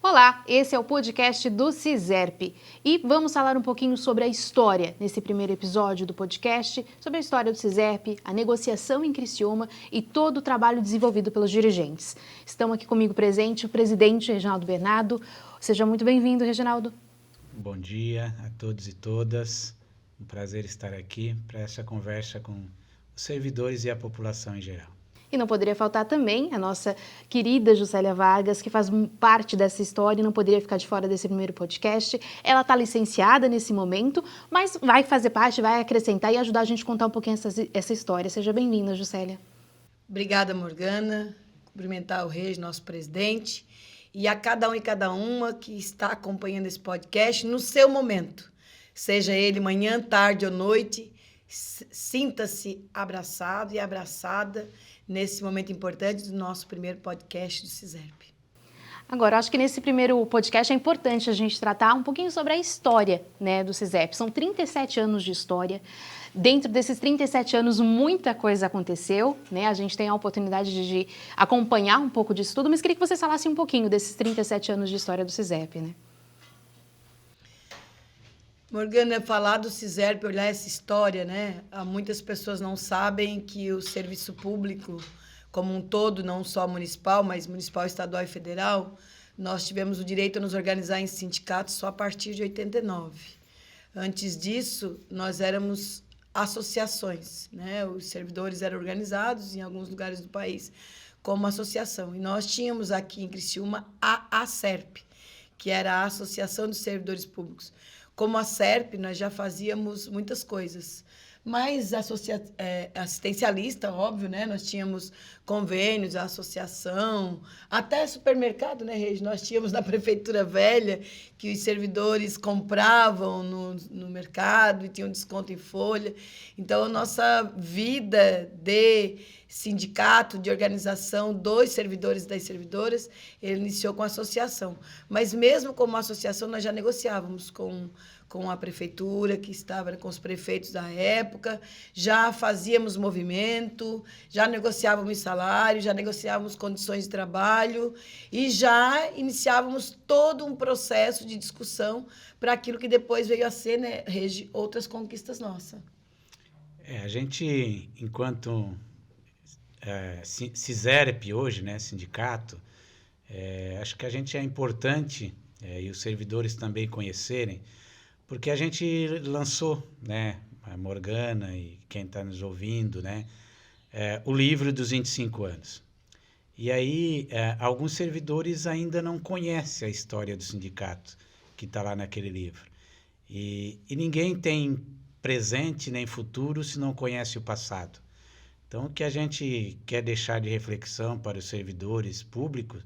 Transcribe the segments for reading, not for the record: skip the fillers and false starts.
Olá, esse é o podcast do Ciserp e vamos falar um pouquinho sobre a história nesse primeiro episódio do podcast, sobre a história do Ciserp, a negociação em Criciúma e todo o trabalho desenvolvido pelos dirigentes. Estão aqui comigo presente o presidente Reginaldo Bernardo. Seja muito bem-vindo, Reginaldo. Bom dia a todos e todas. Um prazer estar aqui para essa conversa com os servidores e a população em geral. E não poderia faltar também a nossa querida Juscelia Vargas, que faz parte dessa história e não poderia ficar de fora desse primeiro podcast. Ela está licenciada nesse momento, mas vai fazer parte, vai acrescentar e ajudar a gente a contar um pouquinho essa história. Seja bem-vinda, Juscelia. Obrigada, Morgana. Cumprimentar o Reis, nosso presidente, e a cada um e cada uma que está acompanhando esse podcast no seu momento. Seja ele manhã, tarde ou noite, sinta-se abraçado e abraçada nesse momento importante do nosso primeiro podcast do Ciserp. Agora, acho que nesse primeiro podcast é importante a gente tratar um pouquinho sobre a história, né, do Ciserp. São 37 anos de história. Dentro desses 37 anos, muita coisa aconteceu, né? A gente tem a oportunidade de acompanhar um pouco disso tudo, mas queria que vocês falassem um pouquinho desses 37 anos de história do Ciserp, né? Morgana, falar do Ciserp, olhar essa história, né? Muitas pessoas não sabem que o serviço público, como um todo, não só municipal, mas municipal, estadual e federal, nós tivemos o direito a nos organizar em sindicatos só a partir de 89. Antes disso, nós éramos associações, né? Os servidores eram organizados em alguns lugares do país como associação. E nós tínhamos aqui em Criciúma a ASERP, que era a Associação dos Servidores Públicos. Como a SERP, nós já fazíamos muitas coisas, mas assistencialista, óbvio, né? Nós tínhamos convênios, a associação, até supermercado, né, Regi? Nós tínhamos na Prefeitura Velha, que os servidores compravam no mercado e tinham desconto em folha. Então, a nossa vida de sindicato, de organização dos servidores e das servidoras, ele iniciou com a associação. Mas mesmo como associação, nós já negociávamos com a prefeitura, que estava com os prefeitos da época, já fazíamos movimento, já negociávamos salário, já negociávamos condições de trabalho e já iniciávamos todo um processo de discussão para aquilo que depois veio a ser, né, Regi, outras conquistas nossas. A gente, enquanto Ciserp hoje, né, sindicato, acho que a gente é importante, e os servidores também conhecerem, porque a gente lançou, né, a Morgana e quem está nos ouvindo, né, o livro dos 25 anos. E aí, alguns servidores ainda não conhecem a história do sindicato que está lá naquele livro. E ninguém tem presente nem futuro se não conhece o passado. Então, o que a gente quer deixar de reflexão para os servidores públicos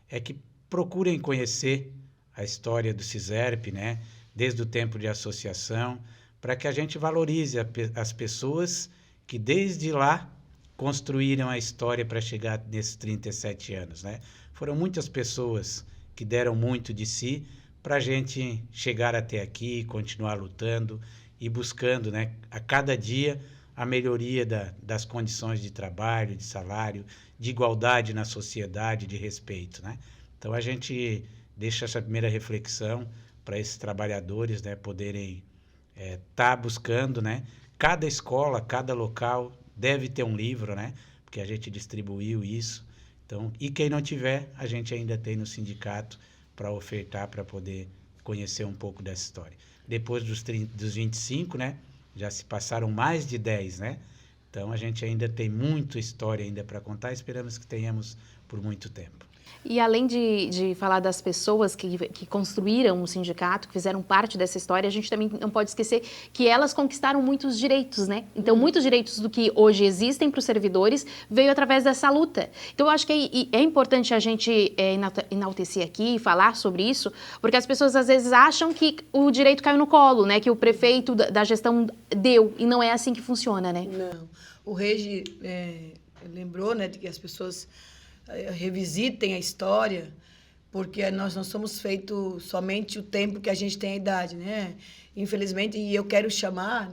é que procurem conhecer a história do Ciserp, né, desde o tempo de associação, para que a gente valorize as pessoas que desde lá construíram a história para chegar nesses 37 anos, né? Foram muitas pessoas que deram muito de si para a gente chegar até aqui, continuar lutando e buscando, né, a cada dia a melhoria das condições de trabalho, de salário, de igualdade na sociedade, de respeito, né? Então, a gente deixa essa primeira reflexão para esses trabalhadores, né, poderem estar buscando, né? Cada escola, cada local deve ter um livro, né? Porque a gente distribuiu isso. Então, e quem não tiver, a gente ainda tem no sindicato para ofertar, para poder conhecer um pouco dessa história. Depois dos 25, né? Já se passaram mais de 10, né? Então, a gente ainda tem muita história ainda para contar, esperamos que tenhamos por muito tempo. E além de falar das pessoas que construíram o sindicato, que fizeram parte dessa história, a gente também não pode esquecer que elas conquistaram muitos direitos, né? Então, muitos direitos do que hoje existem para os servidores veio através dessa luta. Então, eu acho que é importante a gente enaltecer aqui e falar sobre isso, porque as pessoas às vezes acham que o direito caiu no colo, né? Que o prefeito da gestão deu, e não é assim que funciona, né? Não. O Regi lembrou, né, de que as pessoas revisitem a história, porque nós não somos feitos somente o tempo que a gente tem a idade, né? Infelizmente, e eu quero chamar,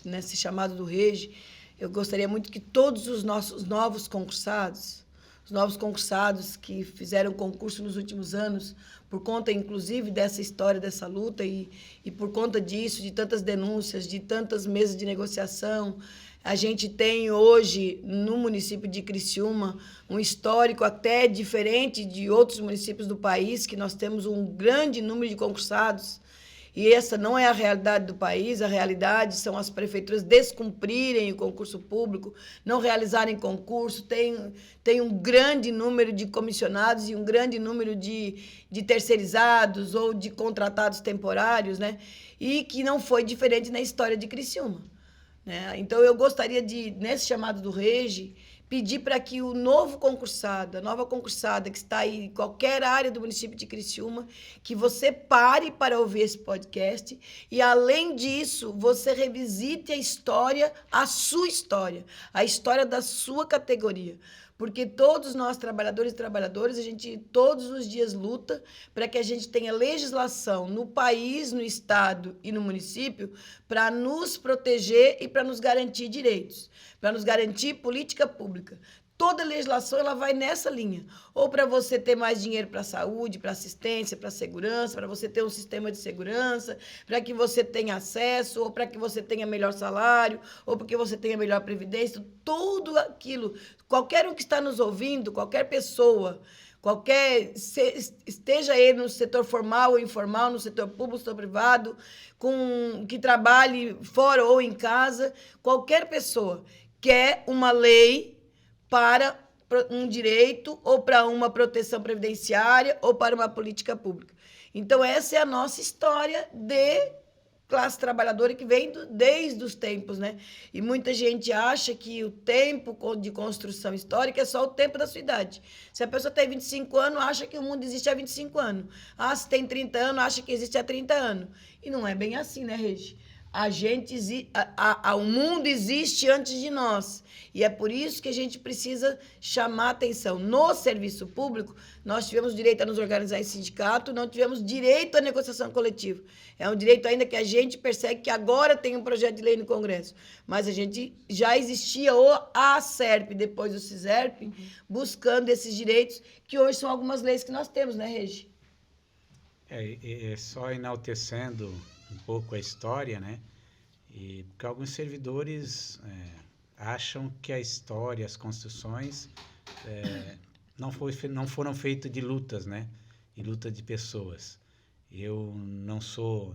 nesse chamado do Regi, eu gostaria muito que todos os nossos novos concursados, os novos concursados que fizeram concurso nos últimos anos, por conta, inclusive, dessa história, dessa luta, e por conta disso, de tantas denúncias, de tantas mesas de negociação. A gente tem hoje, no município de Criciúma, um histórico até diferente de outros municípios do país, que nós temos um grande número de concursados. E essa não é a realidade do país, a realidade são as prefeituras descumprirem o concurso público, não realizarem concurso, tem um grande número de comissionados e um grande número de terceirizados ou de contratados temporários, né? E que não foi diferente na história de Criciúma, né? Então, eu gostaria de, nesse chamado do REGE, pedir para que o novo concursado, a nova concursada que está aí em qualquer área do município de Criciúma, que você pare para ouvir esse podcast e, além disso, você revisite a sua história, a história da sua categoria. Porque todos nós, trabalhadores e trabalhadoras, a gente todos os dias luta para que a gente tenha legislação no país, no estado e no município para nos proteger e para nos garantir direitos, para nos garantir política pública. Toda legislação ela vai nessa linha. Ou para você ter mais dinheiro para a saúde, para assistência, para segurança, para você ter um sistema de segurança, para que você tenha acesso, ou para que você tenha melhor salário, ou para que você tenha melhor previdência. Tudo aquilo, qualquer um que está nos ouvindo, qualquer pessoa, esteja ele no setor formal ou informal, no setor público, no setor privado, que trabalhe fora ou em casa, qualquer pessoa quer uma lei para um direito, ou para uma proteção previdenciária, ou para uma política pública. Então, essa é a nossa história de classe trabalhadora que vem desde os tempos, né? E muita gente acha que o tempo de construção histórica é só o tempo da sua idade. Se a pessoa tem 25 anos, acha que o mundo existe há 25 anos. Se tem 30 anos, acha que existe há 30 anos. E não é bem assim, né, Regi? O mundo existe antes de nós. E é por isso que a gente precisa chamar atenção. No serviço público, nós tivemos direito a nos organizar em sindicato, não tivemos direito à negociação coletiva. É um direito ainda que a gente persegue, que agora tem um projeto de lei no Congresso. Mas a gente já existia a ASERP, depois o CISERP, buscando esses direitos, que hoje são algumas leis que nós temos, né, Regi? Só enaltecendo um pouco a história, né? Porque alguns servidores acham que a história, as construções não foram feitas de lutas, né? E luta de pessoas. Eu não sou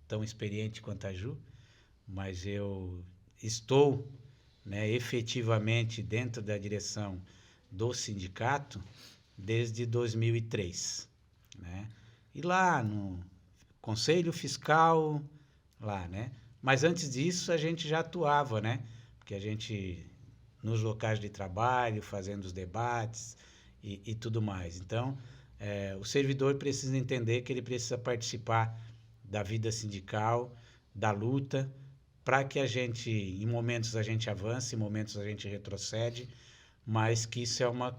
tão experiente quanto a Ju, mas eu estou, né, efetivamente dentro da direção do sindicato desde 2003, né? E lá no Conselho Fiscal, lá, né? Mas antes disso, a gente já atuava, né? Porque a gente, nos locais de trabalho, fazendo os debates e tudo mais. Então, o servidor precisa entender que ele precisa participar da vida sindical, da luta, para que a gente, em momentos a gente avance, em momentos a gente retrocede, mas que isso é uma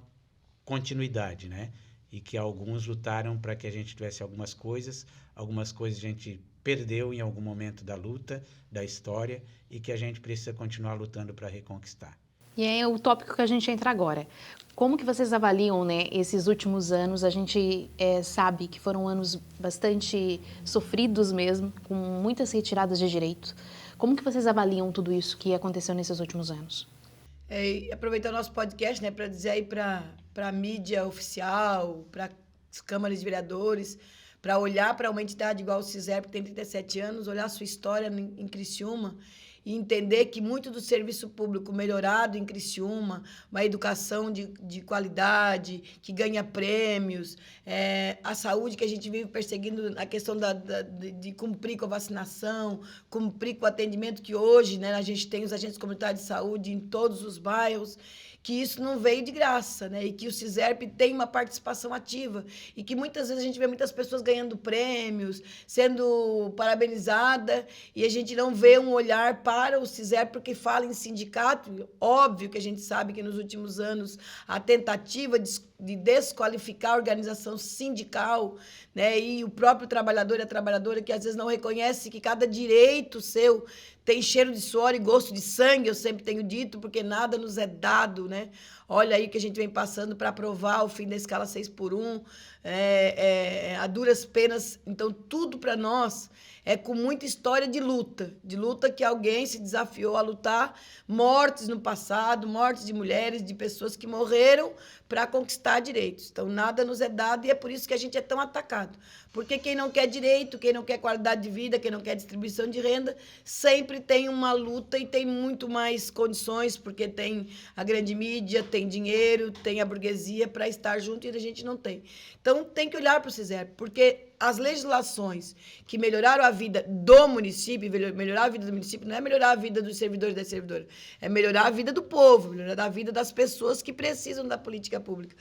continuidade, né? E que alguns lutaram para que a gente tivesse algumas coisas a gente perdeu em algum momento da luta, da história, e que a gente precisa continuar lutando para reconquistar. E é o tópico que a gente entra agora. Como que vocês avaliam, né, esses últimos anos? A gente sabe que foram anos bastante sofridos mesmo, com muitas retiradas de direito. Como que vocês avaliam tudo isso que aconteceu nesses últimos anos? Aproveitar o nosso podcast, né, para dizer aí para a mídia oficial, para as câmaras de vereadores, para olhar para uma entidade igual o CISERP, que tem 37 anos, olhar a sua história em Criciúma e entender que muito do serviço público melhorado em Criciúma, uma educação de qualidade, que ganha prêmios, a saúde que a gente vive perseguindo, a questão de cumprir com a vacinação, cumprir com o atendimento que hoje, né, a gente tem os agentes comunitários de saúde em todos os bairros, que isso não veio de graça, né? E que o CISERP tem uma participação ativa e que muitas vezes a gente vê muitas pessoas ganhando prêmios, sendo parabenizada, e a gente não vê um olhar para o CISERP porque fala em sindicato. Óbvio que a gente sabe que nos últimos anos a tentativa de desqualificar a organização sindical, né? E o próprio trabalhador e a trabalhadora que às vezes não reconhece que cada direito seu tem cheiro de suor e gosto de sangue, eu sempre tenho dito, porque nada nos é dado, né? Olha aí o que a gente vem passando para aprovar o fim da escala 6x1, a duras penas. Então, tudo para nós é com muita história de luta que alguém se desafiou a lutar, mortes no passado, mortes de mulheres, de pessoas que morreram para conquistar direitos. Então, nada nos é dado e é por isso que a gente é tão atacado. Porque quem não quer direito, quem não quer qualidade de vida, quem não quer distribuição de renda, sempre tem uma luta e tem muito mais condições, porque tem a grande mídia, tem dinheiro, tem a burguesia para estar junto e a gente não tem. Então, tem que olhar para o CISERP, porque as legislações que melhoraram a vida do município, melhorar a vida do município não é melhorar a vida dos servidores e das servidoras, é melhorar a vida do povo, melhorar a vida das pessoas que precisam da política pública.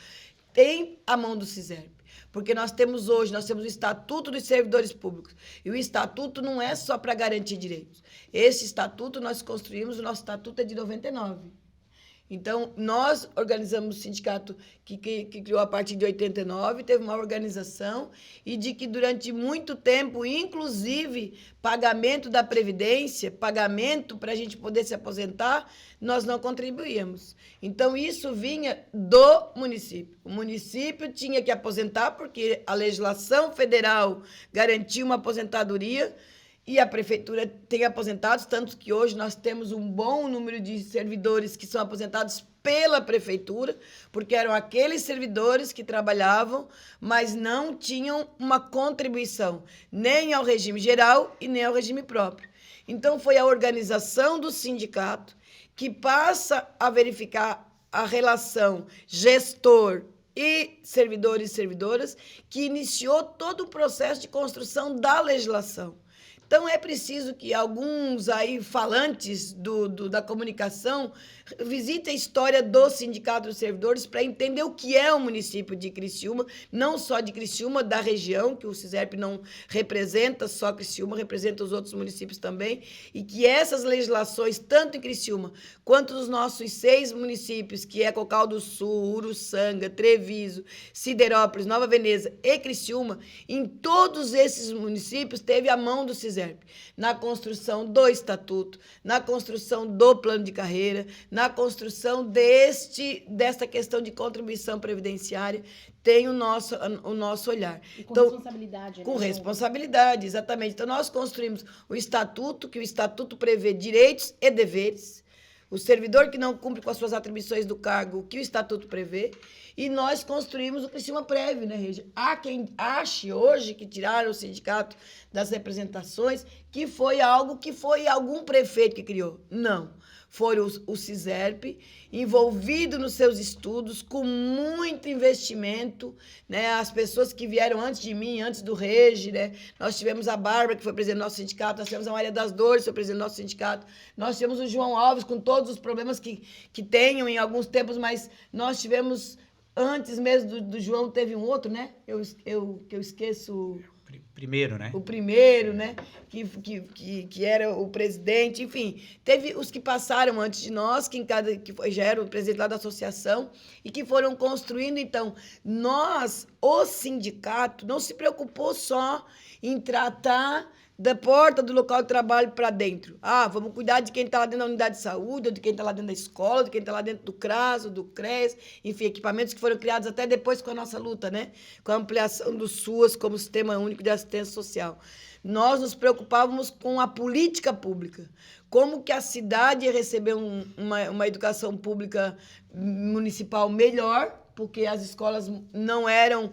Tem a mão do CISERP, porque nós temos o Estatuto dos Servidores Públicos, e o Estatuto não é só para garantir direitos. Esse Estatuto nós construímos, o nosso Estatuto é de 99. Então, nós organizamos o sindicato que criou a partir de 89, teve uma organização e de que durante muito tempo, inclusive pagamento da Previdência, pagamento para a gente poder se aposentar, nós não contribuíamos. Então, isso vinha do município. O município tinha que aposentar porque a legislação federal garantia uma aposentadoria, e a prefeitura tem aposentados, tanto que hoje nós temos um bom número de servidores que são aposentados pela prefeitura, porque eram aqueles servidores que trabalhavam, mas não tinham uma contribuição nem ao regime geral e nem ao regime próprio. Então, foi a organização do sindicato que passa a verificar a relação gestor e servidores e servidoras, que iniciou todo o processo de construção da legislação. Então, é preciso que alguns aí falantes da comunicação visitem a história do Sindicato dos Servidores para entender o que é o município de Criciúma, não só de Criciúma, da região, que o CISERP não representa só Criciúma, representa os outros municípios também, e que essas legislações, tanto em Criciúma, quanto nos nossos 6 municípios, que é Cocal do Sul, Uruçanga, Treviso, Siderópolis, Nova Veneza e Criciúma, em todos esses municípios teve a mão do CISERP, na construção do estatuto, na construção do plano de carreira, na construção desta questão de contribuição previdenciária, tem o nosso olhar. E com responsabilidade. Com responsabilidade, exatamente. Então, nós construímos o estatuto, que o estatuto prevê direitos e deveres, o servidor que não cumpre com as suas atribuições do cargo, o que o estatuto prevê, e nós construímos o Criciúma Prévio, né, Regia? Há quem ache hoje que tiraram o sindicato das representações, que foi algum prefeito que criou. Não. Foi o CISERP, envolvido nos seus estudos, com muito investimento, né? As pessoas que vieram antes de mim, antes do Regi, né? Nós tivemos a Bárbara, que foi presidente do nosso sindicato, nós tivemos a Maria das Dores, que foi presidente do nosso sindicato, nós tivemos o João Alves, com todos os problemas que tenham em alguns tempos, mas nós tivemos, antes mesmo do João, teve um outro, né? Que eu esqueço... Primeiro, né? O primeiro, né? Que era o presidente, enfim. Teve os que passaram antes de nós, que já era o presidente lá da associação, e que foram construindo. Então, o sindicato, não se preocupou só em tratar da porta do local de trabalho para dentro. Vamos cuidar de quem está lá dentro da unidade de saúde, ou de quem está lá dentro da escola, de quem está lá dentro do CRAS, ou do CRES, enfim, equipamentos que foram criados até depois com a nossa luta, né? Com a ampliação do SUAS como Sistema Único de Assistência Social. Nós nos preocupávamos com a política pública. Como que a cidade ia receber uma educação pública municipal melhor, porque as escolas não eram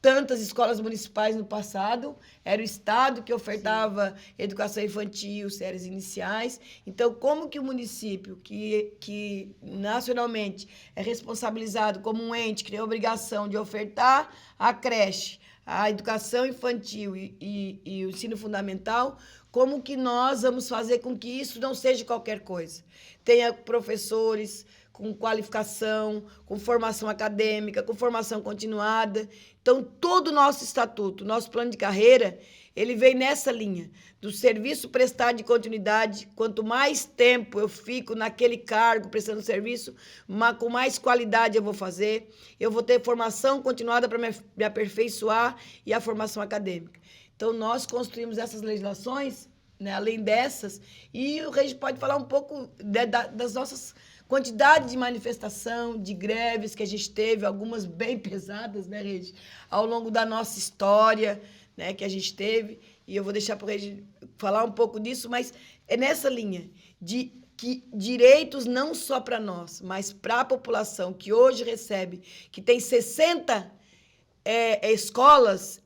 tantas escolas municipais no passado, era o Estado que ofertava educação infantil, séries iniciais. Então, como que o município, que nacionalmente é responsabilizado como um ente que tem a obrigação de ofertar a creche, a educação infantil e o ensino fundamental, como que nós vamos fazer com que isso não seja qualquer coisa? Tenha professores com qualificação, com formação acadêmica, com formação continuada. Então, todo o nosso estatuto, nosso plano de carreira, ele vem nessa linha, do serviço prestado de continuidade. Quanto mais tempo eu fico naquele cargo prestando serviço, com mais qualidade eu vou fazer, eu vou ter formação continuada para me aperfeiçoar e a formação acadêmica. Então, nós construímos essas legislações, né, além dessas, e o Regi pode falar um pouco das nossas quantidades de manifestação, de greves que a gente teve, algumas bem pesadas, né, Regi, ao longo da nossa história, né, que a gente teve, e eu vou deixar para o Regi falar um pouco disso, mas é nessa linha de que direitos não só para nós, mas para a população que hoje recebe, que tem 60 escolas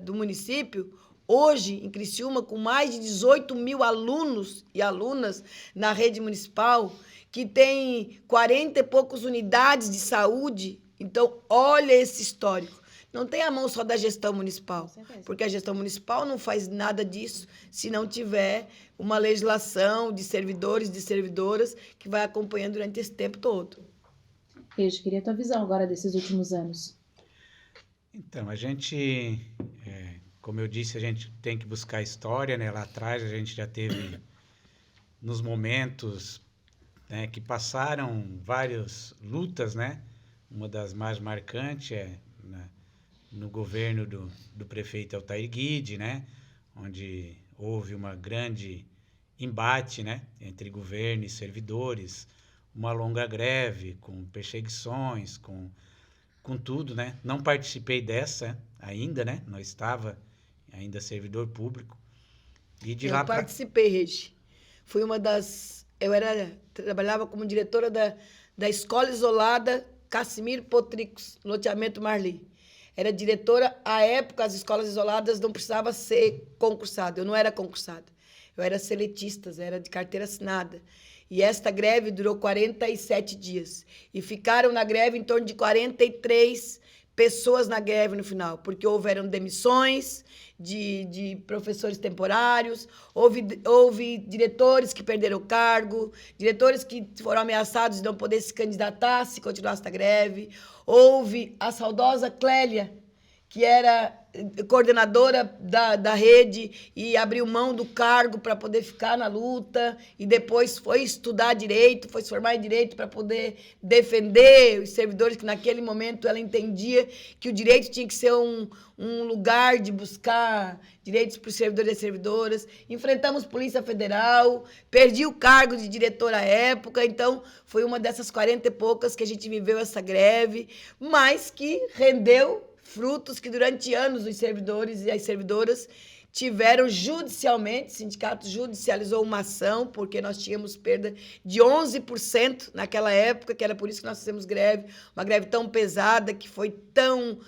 do município, hoje, em Criciúma, com mais de 18 mil alunos e alunas na rede municipal, que tem 40 e poucas unidades de saúde. Então, olha esse histórico. Não tem a mão só da gestão municipal, porque a gestão municipal não faz nada disso se não tiver uma legislação de servidores e de servidoras que vai acompanhando durante esse tempo todo. Regi, queria a tua visão agora desses últimos anos. Então, a gente, como eu disse, a gente tem que buscar a história, né? Lá atrás a gente já teve, nos momentos, né, que passaram várias lutas, né? Uma das mais marcantes no governo do prefeito Altair Guide, né? Onde houve uma grande embate, né, entre governo e servidores, uma longa greve, com perseguições, com tudo, né? Não participei dessa ainda, né? Não estava ainda servidor público. E de lá participei, Regi. Fui uma das... trabalhava como diretora da Escola Isolada Cassimiro Potricos, loteamento Marli. Era diretora, à época, as escolas isoladas não precisavam ser concursada. Eu não era concursada. Eu era seletista, era de carteira assinada. E esta greve durou 47 dias. E ficaram na greve em torno de 43 pessoas na greve no final, porque houveram demissões de professores temporários, houve diretores que perderam o cargo, diretores que foram ameaçados de não poder se candidatar se continuasse a greve. Houve a saudosa Clélia, que era coordenadora da rede e abriu mão do cargo para poder ficar na luta e depois foi estudar direito, foi se formar em direito para poder defender os servidores, que naquele momento ela entendia que o direito tinha que ser um lugar de buscar direitos para os servidores e servidoras. Enfrentamos Polícia Federal, perdi o cargo de diretora à época, então foi uma dessas 40 e poucas que a gente viveu essa greve, mas que rendeu frutos que durante anos os servidores e as servidoras tiveram judicialmente. O sindicato judicializou uma ação, porque nós tínhamos perda de 11% naquela época, que era por isso que nós fizemos greve, uma greve tão pesada, que foi tão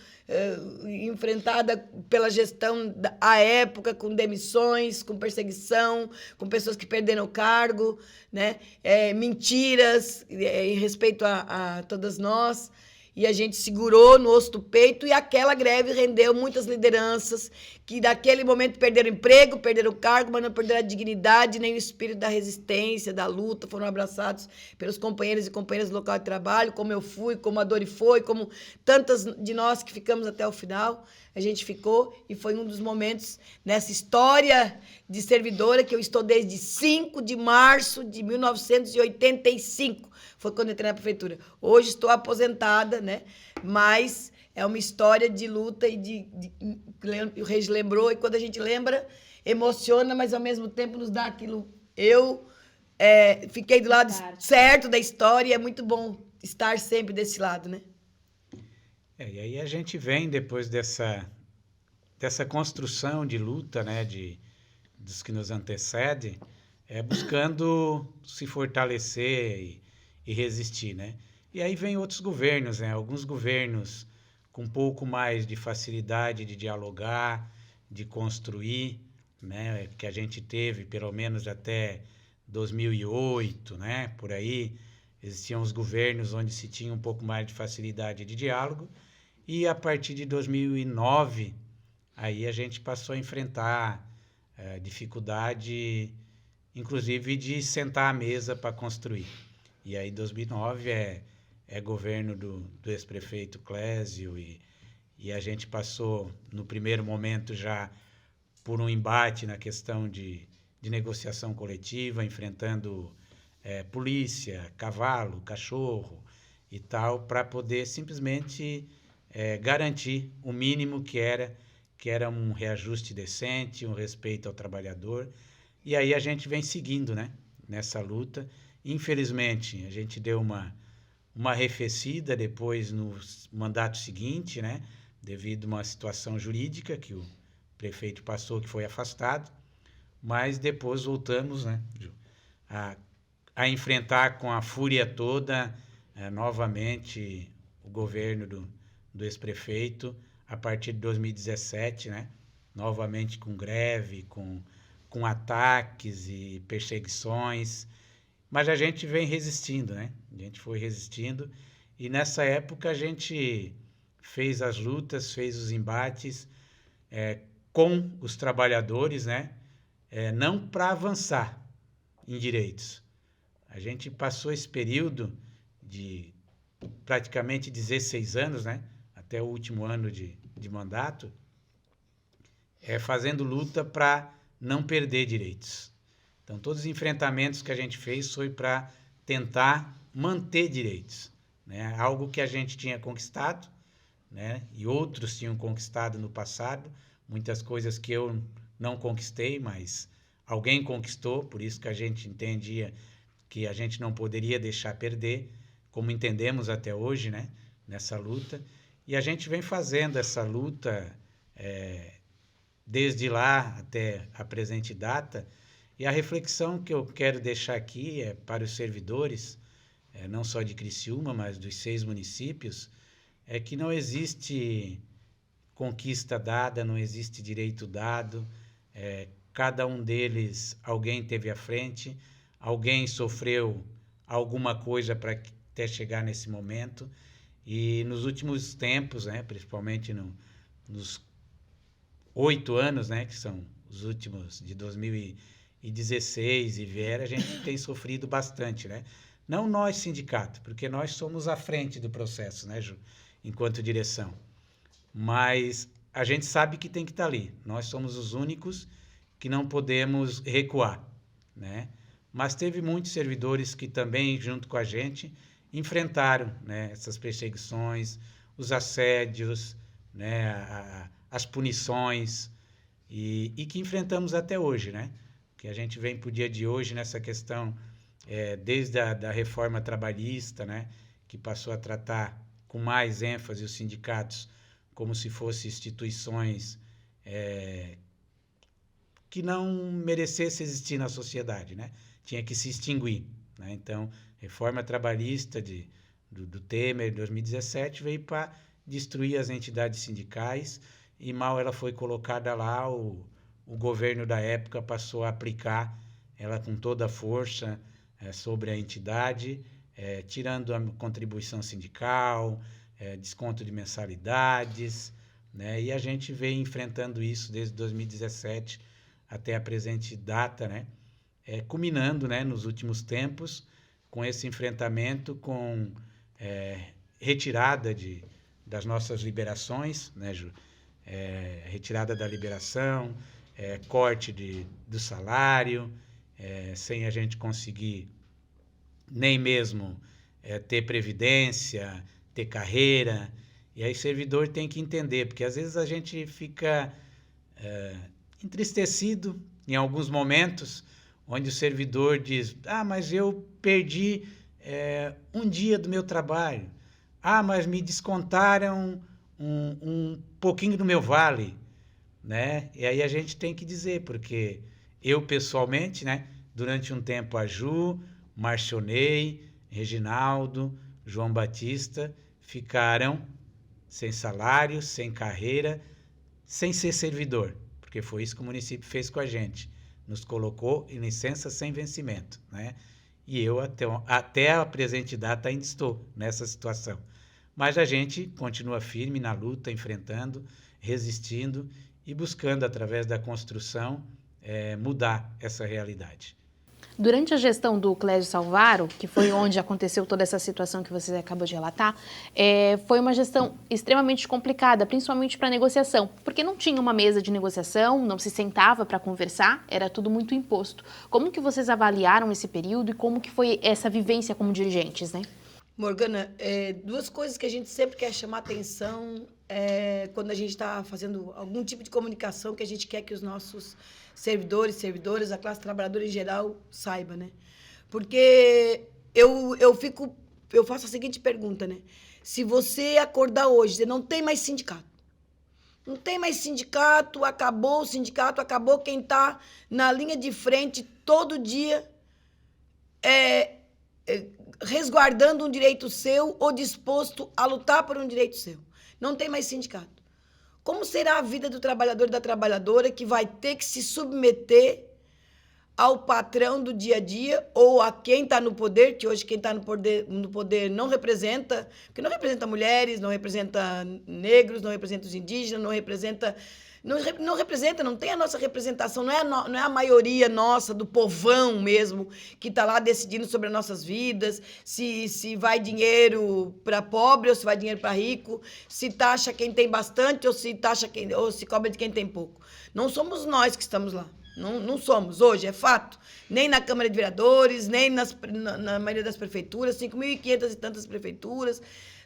enfrentada pela gestão à época, com demissões, com perseguição, com pessoas que perderam o cargo, né? Mentiras em respeito a todas nós. E a gente segurou no osso do peito, e aquela greve rendeu muitas lideranças que, naquele momento, perderam emprego, perderam o cargo, mas não perderam a dignidade nem o espírito da resistência, da luta. Foram abraçados pelos companheiros e companheiras do local de trabalho, como eu fui, como a Dori foi, como tantas de nós que ficamos até o final. A gente ficou, e foi um dos momentos nessa história de servidora que eu estou desde 5 de março de 1985. Foi quando entrei na prefeitura. Hoje estou aposentada, né? Mas é uma história de luta e o Regi lembrou, e quando a gente lembra, emociona, mas ao mesmo tempo nos dá aquilo. Eu fiquei do lado certo da história, e é muito bom estar sempre desse lado, né? E aí a gente vem, depois dessa construção de luta, né, dos que nos antecedem, buscando se fortalecer e resistir, né? E aí vem outros governos, né? Alguns governos com um pouco mais de facilidade de dialogar, de construir, né? Que a gente teve, pelo menos até 2008, né? Por aí, existiam os governos onde se tinha um pouco mais de facilidade de diálogo, e a partir de 2009, aí a gente passou a enfrentar dificuldade, inclusive, de sentar à mesa para construir. E aí 2009 é governo do ex-prefeito Clésio e a gente passou, no primeiro momento, já por um embate na questão de negociação coletiva, enfrentando polícia, cavalo, cachorro e tal, para poder simplesmente garantir o mínimo que era um reajuste decente, um respeito ao trabalhador. E aí a gente vem seguindo, né, nessa luta. Infelizmente, a gente deu uma arrefecida depois no mandato seguinte, né, devido a uma situação jurídica que o prefeito passou, que foi afastado, mas depois voltamos, né, a enfrentar com a fúria toda novamente o governo do ex-prefeito a partir de 2017, né, novamente com greve, com ataques e perseguições, mas a gente vem resistindo, né? A gente foi resistindo e nessa época a gente fez as lutas, fez os embates com os trabalhadores, né? Não para avançar em direitos. A gente passou esse período de praticamente 16 anos, né? Até o último ano de mandato, fazendo luta para não perder direitos. Então, todos os enfrentamentos que a gente fez foi para tentar manter direitos, né? Algo que a gente tinha conquistado, né? E outros tinham conquistado no passado, muitas coisas que eu não conquistei, mas alguém conquistou, por isso que a gente entendia que a gente não poderia deixar perder, como entendemos até hoje, né? Nessa luta. E a gente vem fazendo essa luta desde lá até a presente data. E a reflexão que eu quero deixar aqui é para os servidores, não só de Criciúma, mas dos 6 municípios, é que não existe conquista dada, não existe direito dado. Cada um deles, alguém teve à frente, alguém sofreu alguma coisa para até chegar nesse momento. E nos últimos tempos, né, principalmente nos 8 anos, né, que são os últimos de 2016 e vier, a gente tem sofrido bastante, né? Não nós, sindicato, porque nós somos à frente do processo, né, Ju, enquanto direção. Mas a gente sabe que tem que estar ali. Nós somos os únicos que não podemos recuar, né? Mas teve muitos servidores que também, junto com a gente, enfrentaram, né, essas perseguições, os assédios, né, as punições, e que enfrentamos até hoje, né? Que a gente vem para o dia de hoje nessa questão, desde da reforma trabalhista, né, que passou a tratar com mais ênfase os sindicatos como se fossem instituições que não merecessem existir na sociedade, né? Tinha que se extinguir, né? Então, reforma trabalhista do Temer, em 2017, veio para destruir as entidades sindicais e mal ela foi colocada lá, o governo da época passou a aplicar ela com toda a força sobre a entidade, tirando a contribuição sindical, desconto de mensalidades, né? E a gente vem enfrentando isso desde 2017 até a presente data, né? Culminando, né, nos últimos tempos com esse enfrentamento, com retirada das nossas liberações, né, Ju? Retirada da liberação, corte do salário, sem a gente conseguir nem mesmo ter previdência, ter carreira. E aí o servidor tem que entender, porque às vezes a gente fica entristecido em alguns momentos, onde o servidor diz: mas eu perdi um dia do meu trabalho. Mas me descontaram um pouquinho do meu vale, né? E aí a gente tem que dizer, porque eu pessoalmente, né, durante um tempo a Ju, Marcionei, Reginaldo, João Batista ficaram sem salário, sem carreira, sem ser servidor, porque foi isso que o município fez com a gente. Nos colocou em licença sem vencimento, né? E eu, até a presente data, ainda estou nessa situação. Mas a gente continua firme na luta, enfrentando, resistindo e buscando, através da construção, mudar essa realidade. Durante a gestão do Clésio Salvaro, que foi onde aconteceu toda essa situação que você acabou de relatar, foi uma gestão extremamente complicada, principalmente para negociação, porque não tinha uma mesa de negociação, não se sentava para conversar, era tudo muito imposto. Como que vocês avaliaram esse período e como que foi essa vivência como dirigentes, né? Morgana, duas coisas que a gente sempre quer chamar atenção quando a gente está fazendo algum tipo de comunicação que a gente quer que os nossos servidores, servidoras, a classe trabalhadora em geral saiba, né? Porque eu faço a seguinte pergunta, né? Se você acordar hoje, você não tem mais sindicato. Não tem mais sindicato, acabou o sindicato, acabou quem está na linha de frente todo dia resguardando um direito seu ou disposto a lutar por um direito seu. Não tem mais sindicato. Como será a vida do trabalhador e da trabalhadora que vai ter que se submeter ao patrão do dia a dia ou a quem está no poder, que hoje quem está no poder não representa, porque não representa mulheres, não representa negros, não representa os indígenas, não representa, não tem a nossa representação, não é a maioria nossa, do povão mesmo, que está lá decidindo sobre as nossas vidas, se vai dinheiro para pobre ou se vai dinheiro para rico, se taxa quem tem bastante ou se cobra de quem tem pouco. Não somos nós que estamos lá. Não somos, hoje, é fato. Nem na Câmara de Vereadores, nem na maioria das prefeituras, 5.500 e tantas prefeituras.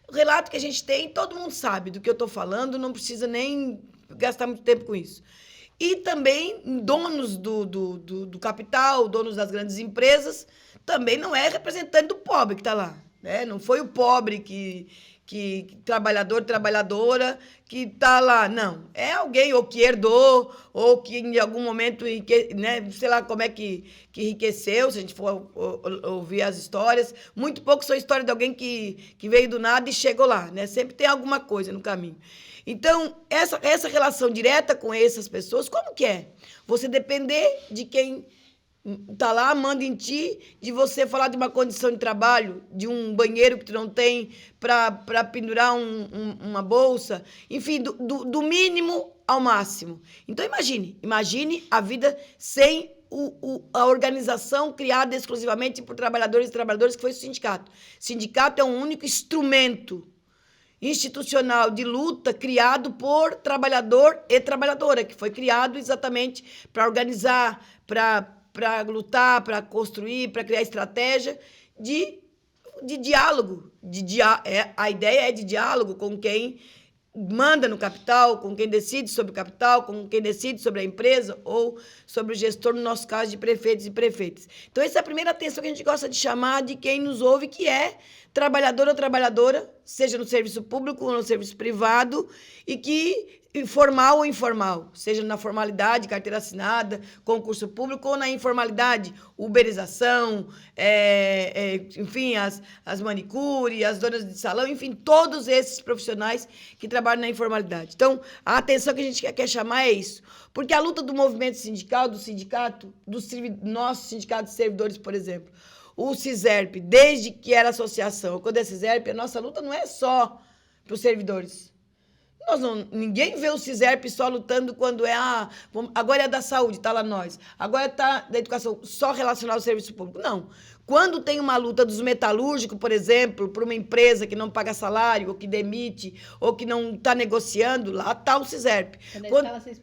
O relato que a gente tem, todo mundo sabe do que eu estou falando, não precisa nem gastar muito tempo com isso. E também donos do capital, donos das grandes empresas, também não é representante do pobre que está lá. Né? Não foi o pobre trabalhador, trabalhadora, que está lá, não. É alguém ou que herdou, ou que em algum momento, né, sei lá como é que enriqueceu, se a gente for ouvir as histórias. Muito pouco são histórias de alguém que veio do nada e chegou lá, né? Sempre tem alguma coisa no caminho. Então, essa relação direta com essas pessoas, como que é? Você depender de quem tá lá, manda em ti, de você falar de uma condição de trabalho, de um banheiro que tu não tem para pendurar uma bolsa, enfim, do mínimo ao máximo. Então, imagine a vida sem a organização criada exclusivamente por trabalhadores e trabalhadoras, que foi o sindicato. Sindicato é um único instrumento institucional de luta criado por trabalhador e trabalhadora, que foi criado exatamente para organizar, para lutar, para construir, para criar estratégia de diálogo. A ideia é de diálogo com quem manda no capital, com quem decide sobre o capital, com quem decide sobre a empresa ou sobre o gestor, no nosso caso, de prefeitos e prefeitas. Então, essa é a primeira atenção que a gente gosta de chamar de quem nos ouve, que é trabalhador ou trabalhadora, seja no serviço público ou no serviço privado, e que formal ou informal, seja na formalidade, carteira assinada, concurso público, ou na informalidade, uberização, enfim, as manicures, as donas de salão, enfim, todos esses profissionais que trabalham na informalidade. Então, a atenção que a gente quer chamar é isso, porque a luta do movimento sindical, do sindicato, do nosso sindicato de servidores, por exemplo, o CISERP, desde que era associação, quando é CISERP, a nossa luta não é só para os servidores. Ninguém vê o CISERP só lutando quando agora é da saúde, está lá nós. Agora está da educação, só relacionado ao serviço público. Não. Quando tem uma luta dos metalúrgicos, por exemplo, por uma empresa que não paga salário, ou que demite, ou que não está negociando, lá está o CISERP.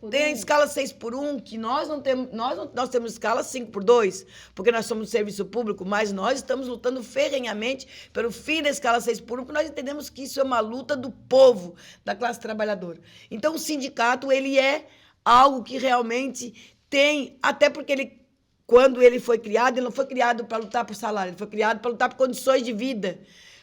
Tem a escala 6x1, que nós não temos, nós temos escala 5x2, porque nós somos serviço público, mas nós estamos lutando ferrenhamente pelo fim da escala 6x1, porque nós entendemos que isso é uma luta do povo, da classe trabalhadora. Então, o sindicato, ele é algo que realmente tem, até porque quando ele foi criado, ele não foi criado para lutar por salário, ele foi criado para lutar por condições de vida.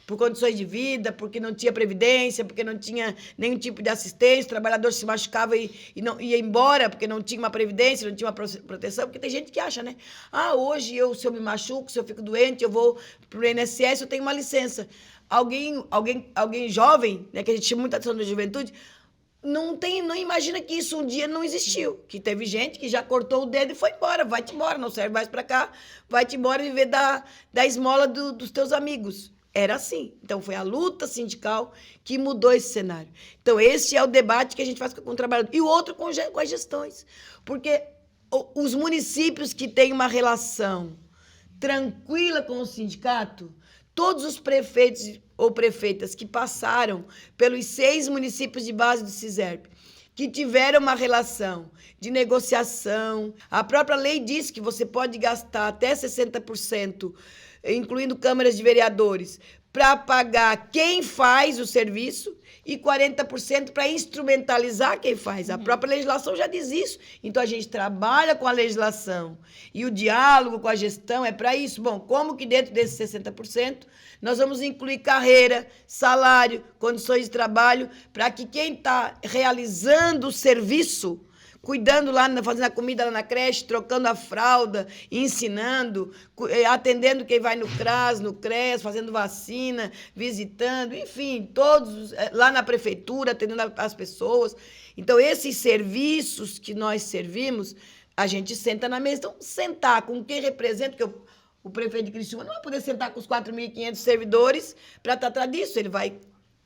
Por condições de vida, porque não tinha previdência, porque não tinha nenhum tipo de assistência, o trabalhador se machucava e não ia embora, porque não tinha uma previdência, não tinha uma proteção, porque tem gente que acha, né? Hoje se eu me machuco, se eu fico doente, eu vou para o INSS, eu tenho uma licença. Alguém jovem, né, que a gente chama muita atenção da juventude, não imagina que isso um dia não existiu, que teve gente que já cortou o dedo e foi embora, vai-te embora, não serve mais para cá, vai-te embora viver da esmola dos teus amigos. Era assim. Então, foi a luta sindical que mudou esse cenário. Então, esse é o debate que a gente faz com o trabalhador. E o outro com as gestões. Porque os municípios que têm uma relação tranquila com o sindicato, todos os prefeitos ou prefeitas que passaram pelos 6 municípios de base do Ciserp, que tiveram uma relação de negociação, a própria lei diz que você pode gastar até 60%, incluindo câmaras de vereadores, para pagar quem faz o serviço e 40% para instrumentalizar quem faz. A própria legislação já diz isso. Então, a gente trabalha com a legislação e o diálogo com a gestão é para isso. Bom, como que dentro desses 60%, nós vamos incluir carreira, salário, condições de trabalho, para que quem está realizando o serviço, cuidando lá, fazendo a comida lá na creche, trocando a fralda, ensinando, atendendo quem vai no CRAS, no CRES, fazendo vacina, visitando, enfim, todos lá na prefeitura, atendendo as pessoas. Então, esses serviços que nós servimos, a gente senta na mesa. Então, sentar com quem representa, porque o prefeito de Criciúma não vai poder sentar com os 4.500 servidores para tratar disso. Ele vai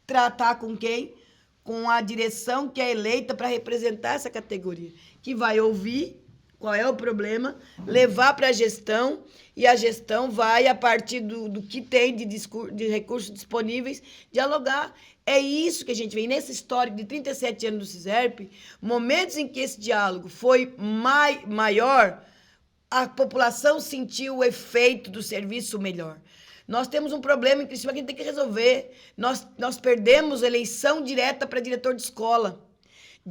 tratar com quem? Com a direção que é eleita para representar essa categoria, que vai ouvir qual é o problema, levar para a gestão, e a gestão vai, a partir do que tem de recursos disponíveis, dialogar. É isso que a gente vê. E nesse histórico de 37 anos do Ciserp, momentos em que esse diálogo foi maior, a população sentiu o efeito do serviço melhor. Nós temos um problema em Criciúma que a gente tem que resolver. Nós perdemos eleição direta para diretor de escola.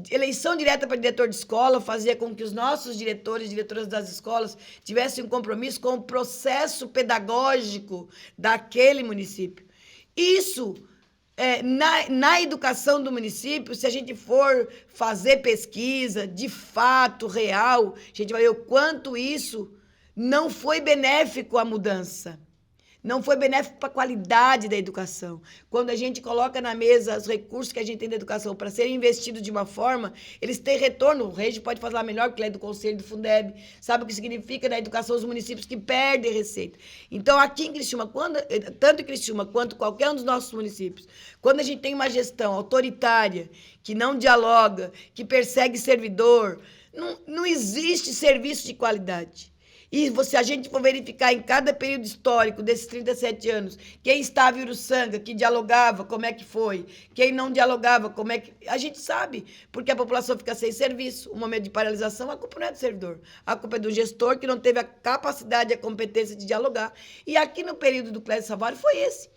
Eleição direta para diretor de escola fazia com que os nossos diretores e diretoras das escolas tivessem um compromisso com o processo pedagógico daquele município. Isso, na educação do município, se a gente for fazer pesquisa de fato, real, a gente vai ver o quanto isso não foi benéfico à mudança. Não foi benéfico para a qualidade da educação. Quando a gente coloca na mesa os recursos que a gente tem da educação para serem investidos de uma forma, eles têm retorno. O Regi pode falar melhor, porque ele é do Conselho do Fundeb, sabe o que significa na educação os municípios que perdem receita. Então, aqui em Criciúma, tanto em Criciúma quanto qualquer um dos nossos municípios, quando a gente tem uma gestão autoritária, que não dialoga, que persegue servidor, não existe serviço de qualidade. E se a gente for verificar em cada período histórico desses 37 anos, quem estava em Uruçanga, que dialogava, como é que foi, quem não dialogava, como é que... A gente sabe, porque a população fica sem serviço. O momento de paralisação, a culpa não é do servidor. A culpa é do gestor que não teve a capacidade e a competência de dialogar. E aqui no período do Clécio Savário foi esse.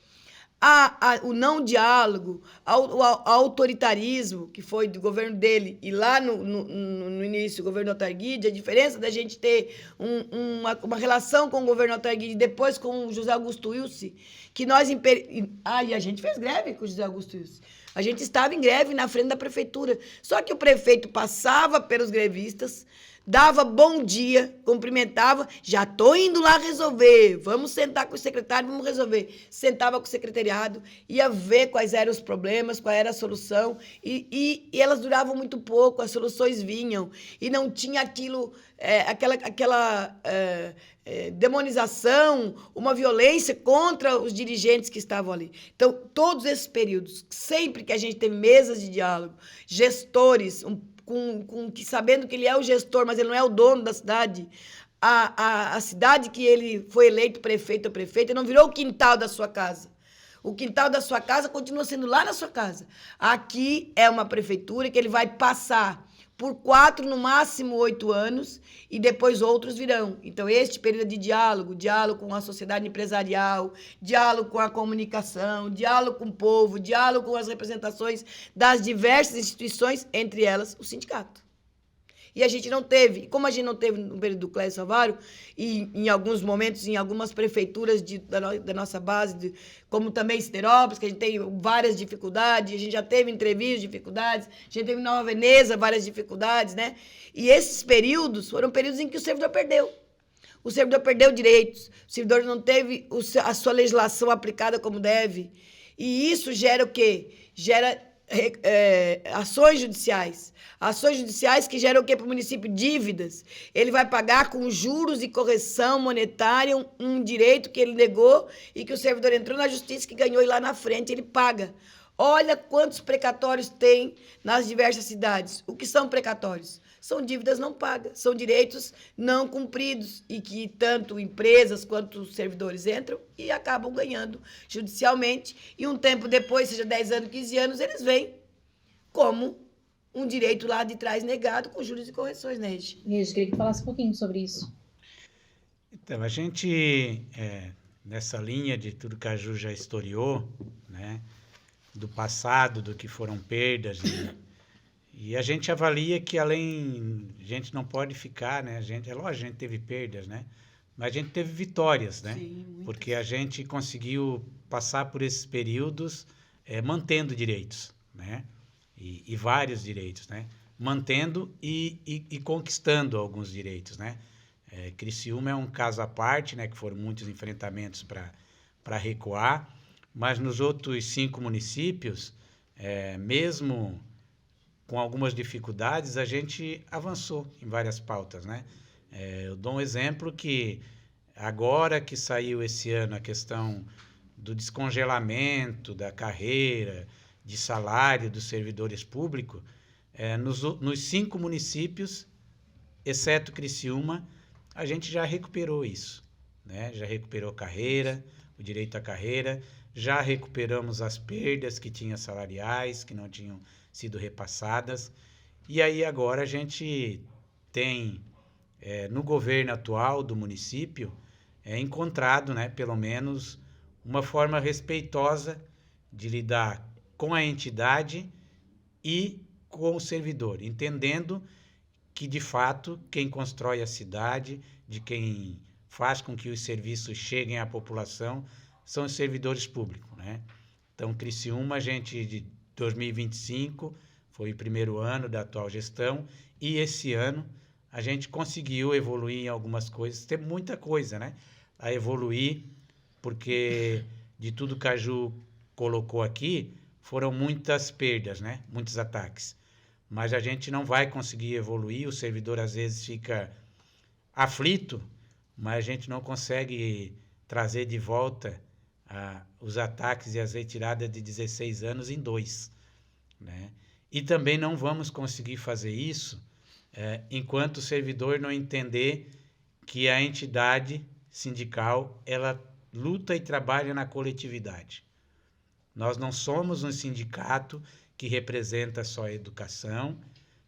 O não diálogo, o autoritarismo, que foi do governo dele, e lá no início, o governo Otarguide, a diferença da gente ter uma relação com o governo Otarguide e depois com o José Augusto Wilson, que nós... E a gente fez greve com o José Augusto Wilson. A gente estava em greve na frente da prefeitura. Só que o prefeito passava pelos grevistas, dava bom dia, cumprimentava, já estou indo lá resolver, vamos sentar com o secretário, vamos resolver. Sentava com o secretariado, ia ver quais eram os problemas, qual era a solução, e elas duravam muito pouco, as soluções vinham, e não tinha aquilo, aquela demonização, uma violência contra os dirigentes que estavam ali. Então, todos esses períodos, sempre que a gente teve mesas de diálogo, gestores, sabendo que ele é o gestor, mas ele não é o dono da cidade, a cidade que ele foi eleito prefeito ou prefeita não virou o quintal da sua casa. O quintal da sua casa continua sendo lá na sua casa. Aqui é uma prefeitura que ele vai passar por 4, no máximo 8 anos, e depois outros virão. Então, este período de diálogo com a sociedade empresarial, diálogo com a comunicação, diálogo com o povo, diálogo com as representações das diversas instituições, entre elas o sindicato. E a gente não teve, como a gente não teve no período do Clécio Savário, e em alguns momentos, em algumas prefeituras da nossa base, como também Siderópolis, que a gente tem várias dificuldades, a gente já teve entrevistas, dificuldades, a gente teve em Nova Veneza várias dificuldades, né? E esses períodos foram períodos em que o servidor perdeu. O servidor perdeu direitos, o servidor não teve a sua legislação aplicada como deve. E isso gera o quê? Gera ações judiciais. Ações judiciais que geram o quê para o município? Dívidas. Ele vai pagar com juros e correção monetária um direito que ele negou e que o servidor entrou na justiça que ganhou e lá na frente ele paga. Olha quantos precatórios tem nas diversas cidades. O que são precatórios? São dívidas não pagas, são direitos não cumpridos e que tanto empresas quanto servidores entram e acabam ganhando judicialmente. E um tempo depois, seja 10 anos, 15 anos, eles vêm como um direito lá de trás negado com juros e correções, né, Regi? Regi, queria que falasse um pouquinho sobre isso. Então, a gente, nessa linha de tudo que a Ju já historiou, né, do passado, do que foram perdas, e a gente avalia que além, a gente não pode ficar, né, é lógico, a gente teve perdas, né, mas a gente teve vitórias, né, Sim, porque a gente conseguiu passar por esses períodos mantendo direitos, né, e vários direitos, né, mantendo e conquistando alguns direitos, né. Criciúma é um caso à parte, né, que foram muitos enfrentamentos para recuar, mas nos outros 5 municípios, mesmo com algumas dificuldades, a gente avançou em várias pautas, né? Eu dou um exemplo que agora que saiu esse ano a questão do descongelamento da carreira, de salário dos servidores públicos, nos 5 municípios, exceto Criciúma, a gente já recuperou isso, né? Já recuperou carreira, o direito à carreira, já recuperamos as perdas que tinha salariais, que não tinham sido repassadas, e aí agora a gente tem, no governo atual do município, encontrado, né, pelo menos, uma forma respeitosa de lidar com a entidade e com o servidor, entendendo que, de fato, quem constrói a cidade, de quem faz com que os serviços cheguem à população, são os servidores públicos, né? Então, Criciúma, a gente, de 2025, foi o primeiro ano da atual gestão, e esse ano a gente conseguiu evoluir em algumas coisas, tem muita coisa, né, a evoluir, porque de tudo que a Ju colocou aqui, foram muitas perdas, né, muitos ataques. Mas a gente não vai conseguir evoluir, o servidor às vezes fica aflito, mas a gente não consegue trazer de volta os ataques e as retiradas de 16 anos em 2, né? E também não vamos conseguir fazer isso enquanto o servidor não entender que a entidade sindical, ela luta e trabalha na coletividade. Nós não somos um sindicato que representa só a educação,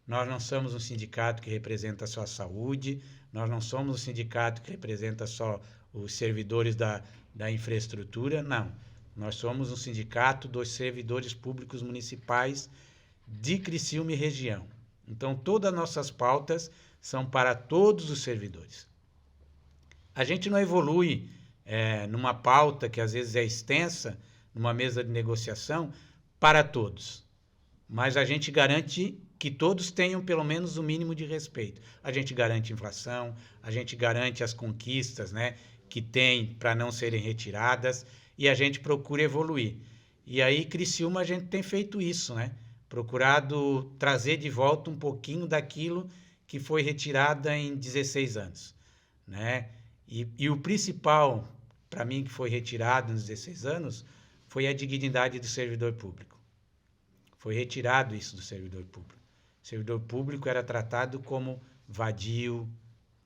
nós não somos um sindicato que representa só a saúde, nós não somos um sindicato que representa só os servidores da infraestrutura, não. Nós somos um sindicato dos servidores públicos municipais de Criciúma e região. Então, todas as nossas pautas são para todos os servidores. A gente não evolui numa pauta que às vezes é extensa, numa mesa de negociação, para todos. Mas a gente garante que todos tenham pelo menos o mínimo de respeito. A gente garante inflação, a gente garante as conquistas, né, que tem para não serem retiradas, e a gente procura evoluir. E aí, Criciúma, a gente tem feito isso, né? Procurado trazer de volta um pouquinho daquilo que foi retirada em 16 anos, né? E o principal, para mim, que foi retirado nos 16 anos, foi a dignidade do servidor público. Foi retirado isso do servidor público. O servidor público era tratado como vadio,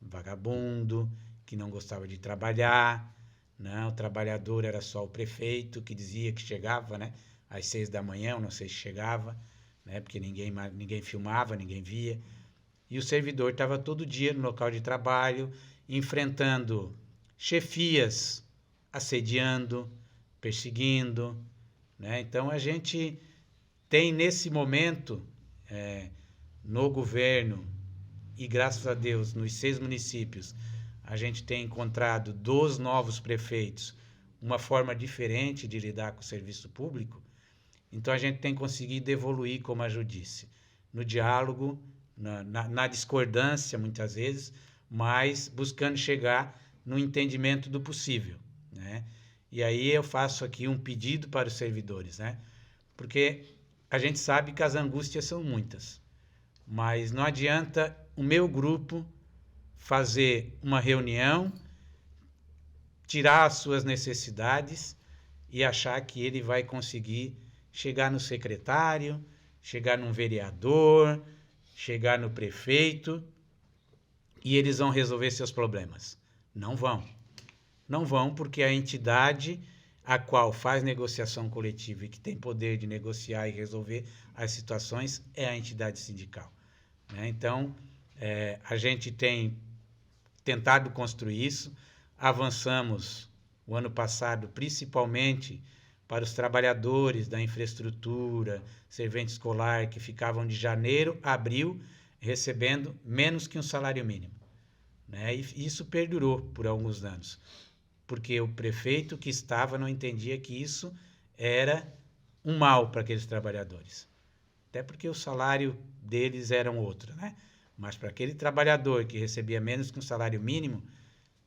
vagabundo, que não gostava de trabalhar, né? O trabalhador era só o prefeito, que dizia que chegava, né, às 6 da manhã, eu não sei se chegava, né, porque ninguém filmava, ninguém via. E o servidor estava todo dia no local de trabalho, enfrentando chefias, assediando, perseguindo, né? Então, a gente tem, nesse momento, no governo, e graças a Deus, nos 6 municípios, a gente tem encontrado dos novos prefeitos uma forma diferente de lidar com o serviço público. Então, a gente tem conseguido evoluir, como a Ju disse, no diálogo, na discordância, muitas vezes, mas buscando chegar no entendimento do possível, né? E aí eu faço aqui um pedido para os servidores, né? Porque a gente sabe que as angústias são muitas, mas não adianta o meu grupo fazer uma reunião, tirar as suas necessidades e achar que ele vai conseguir chegar no secretário, chegar num vereador, chegar no prefeito e eles vão resolver seus problemas. Não vão. Não vão, porque a entidade a qual faz negociação coletiva e que tem poder de negociar e resolver as situações é a entidade sindical, né? Então, a gente tem tentado construir isso, avançamos o ano passado, principalmente para os trabalhadores da infraestrutura, servente escolar, que ficavam de janeiro a abril recebendo menos que um salário mínimo, né? E isso perdurou por alguns anos, porque o prefeito que estava não entendia que isso era um mal para aqueles trabalhadores. Até porque o salário deles era outro, né? Mas para aquele trabalhador que recebia menos que um salário mínimo,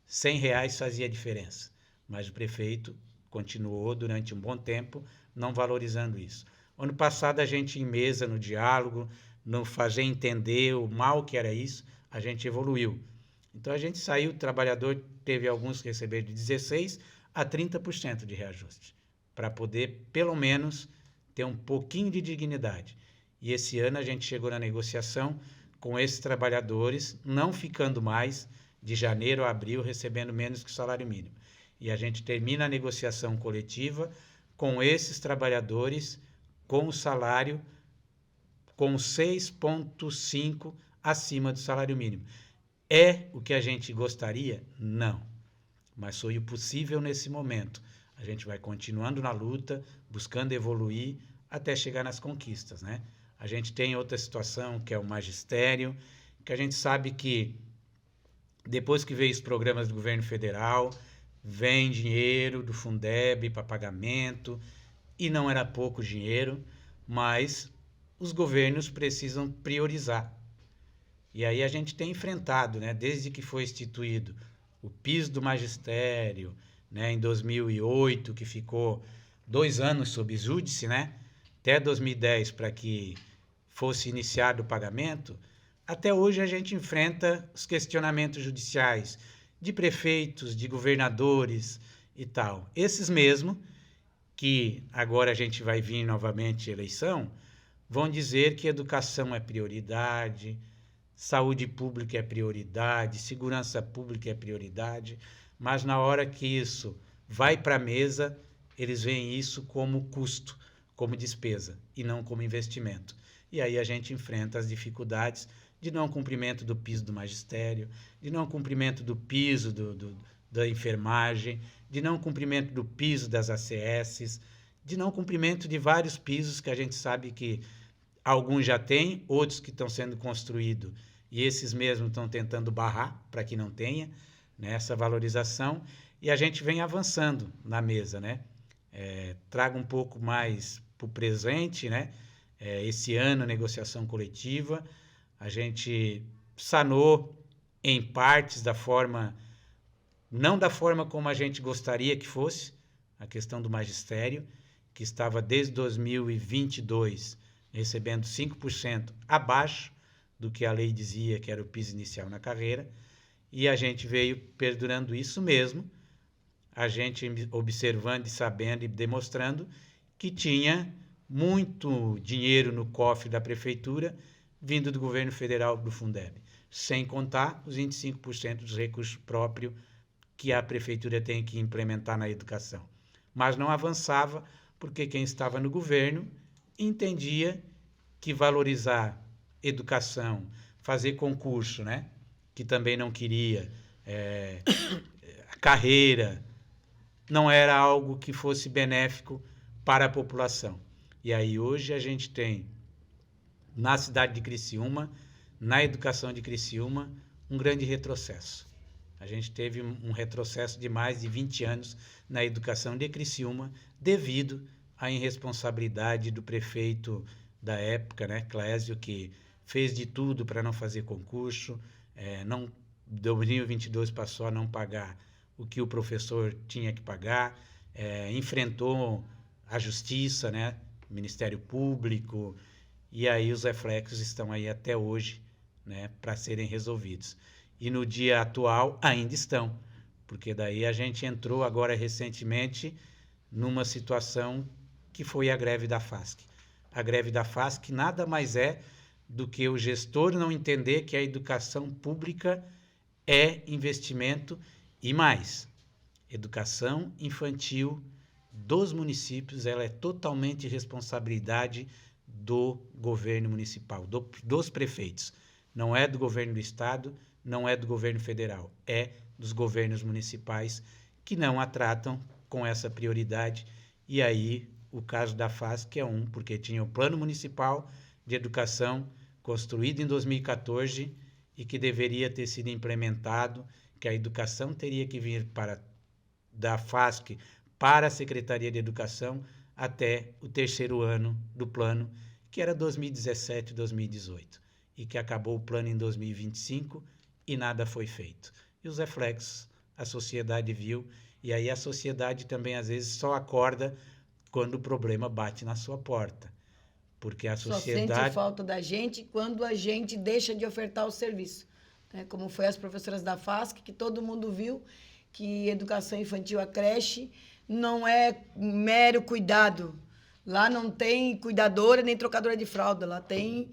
R$100 fazia diferença. Mas o prefeito continuou durante um bom tempo não valorizando isso. Ano passado, a gente, em mesa, no diálogo, no fazer entender o mal que era isso, a gente evoluiu. Então, a gente saiu, o trabalhador teve alguns que receberam de 16% a 30% de reajuste, para poder, pelo menos, ter um pouquinho de dignidade. E esse ano a gente chegou na negociação com esses trabalhadores, não ficando mais de janeiro a abril recebendo menos que o salário mínimo. E a gente termina a negociação coletiva com esses trabalhadores com o salário com 6,5% acima do salário mínimo. É o que a gente gostaria? Não. Mas foi o possível nesse momento. A gente vai continuando na luta, buscando evoluir até chegar nas conquistas, né? A gente tem outra situação, que é o magistério, que a gente sabe que depois que veio os programas do governo federal, vem dinheiro do Fundeb para pagamento, e não era pouco dinheiro, mas os governos precisam priorizar. E aí a gente tem enfrentado, né, desde que foi instituído o piso do magistério, né, em 2008, que ficou 2 anos sob júdice, né, até 2010 para que fosse iniciado o pagamento, até hoje a gente enfrenta os questionamentos judiciais de prefeitos, de governadores e tal. Esses mesmo, que agora a gente vai vir novamente à eleição, vão dizer que educação é prioridade, saúde pública é prioridade, segurança pública é prioridade, mas na hora que isso vai para a mesa, eles veem isso como custo, como despesa, e não como investimento. E aí a gente enfrenta as dificuldades de não cumprimento do piso do magistério, de não cumprimento do piso da enfermagem, de não cumprimento do piso das ACS, de não cumprimento de vários pisos que a gente sabe que alguns já têm, outros que estão sendo construídos, e esses mesmos estão tentando barrar para que não tenha, né, essa valorização, e a gente vem avançando na mesa, né? Traga um pouco mais para o presente, né? Esse ano, negociação coletiva, a gente sanou em partes da forma, não da forma como a gente gostaria que fosse, a questão do magistério, que estava desde 2022 recebendo 5% abaixo do que a lei dizia que era o piso inicial na carreira, e a gente veio perdurando isso mesmo, a gente observando e sabendo e demonstrando que tinha muito dinheiro no cofre da prefeitura vindo do governo federal do Fundeb, sem contar os 25% dos recursos próprios que a prefeitura tem que implementar na educação. Mas não avançava porque quem estava no governo entendia que valorizar educação, fazer concurso, né? Que também não queria, carreira, não era algo que fosse benéfico para a população. E aí hoje a gente tem, na cidade de Criciúma, na educação de Criciúma, um grande retrocesso. A gente teve um retrocesso de mais de 20 anos na educação de Criciúma, devido à irresponsabilidade do prefeito da época, né, Clésio, que fez de tudo para não fazer concurso, não, 2022 passou a não pagar o que o professor tinha que pagar, enfrentou a justiça, né, o Ministério Público, e aí os reflexos estão aí até hoje, né, para serem resolvidos. E no dia atual ainda estão, porque daí a gente entrou agora recentemente numa situação que foi a greve da FASC. A greve da FASC nada mais é do que o gestor não entender que a educação pública é investimento e mais. Educação infantil dos municípios, ela é totalmente responsabilidade do governo municipal, dos prefeitos. Não é do governo do estado, não é do governo federal, é dos governos municipais que não a tratam com essa prioridade. E aí, o caso da FASC é porque tinha o Plano Municipal de Educação construído em 2014 e que deveria ter sido implementado, que a educação teria que vir da FASC para a Secretaria de Educação até o 3º ano do plano, que era 2017 e 2018, e que acabou o plano em 2025 e nada foi feito. E os reflexos a sociedade viu, e aí a sociedade também às vezes só acorda quando o problema bate na sua porta, porque a sociedade... Só sente falta da gente quando a gente deixa de ofertar o serviço, né? Como foi as professoras da FASC, que todo mundo viu que educação infantil, a creche, não é mero cuidado. Lá não tem cuidadora nem trocadora de fralda. Lá tem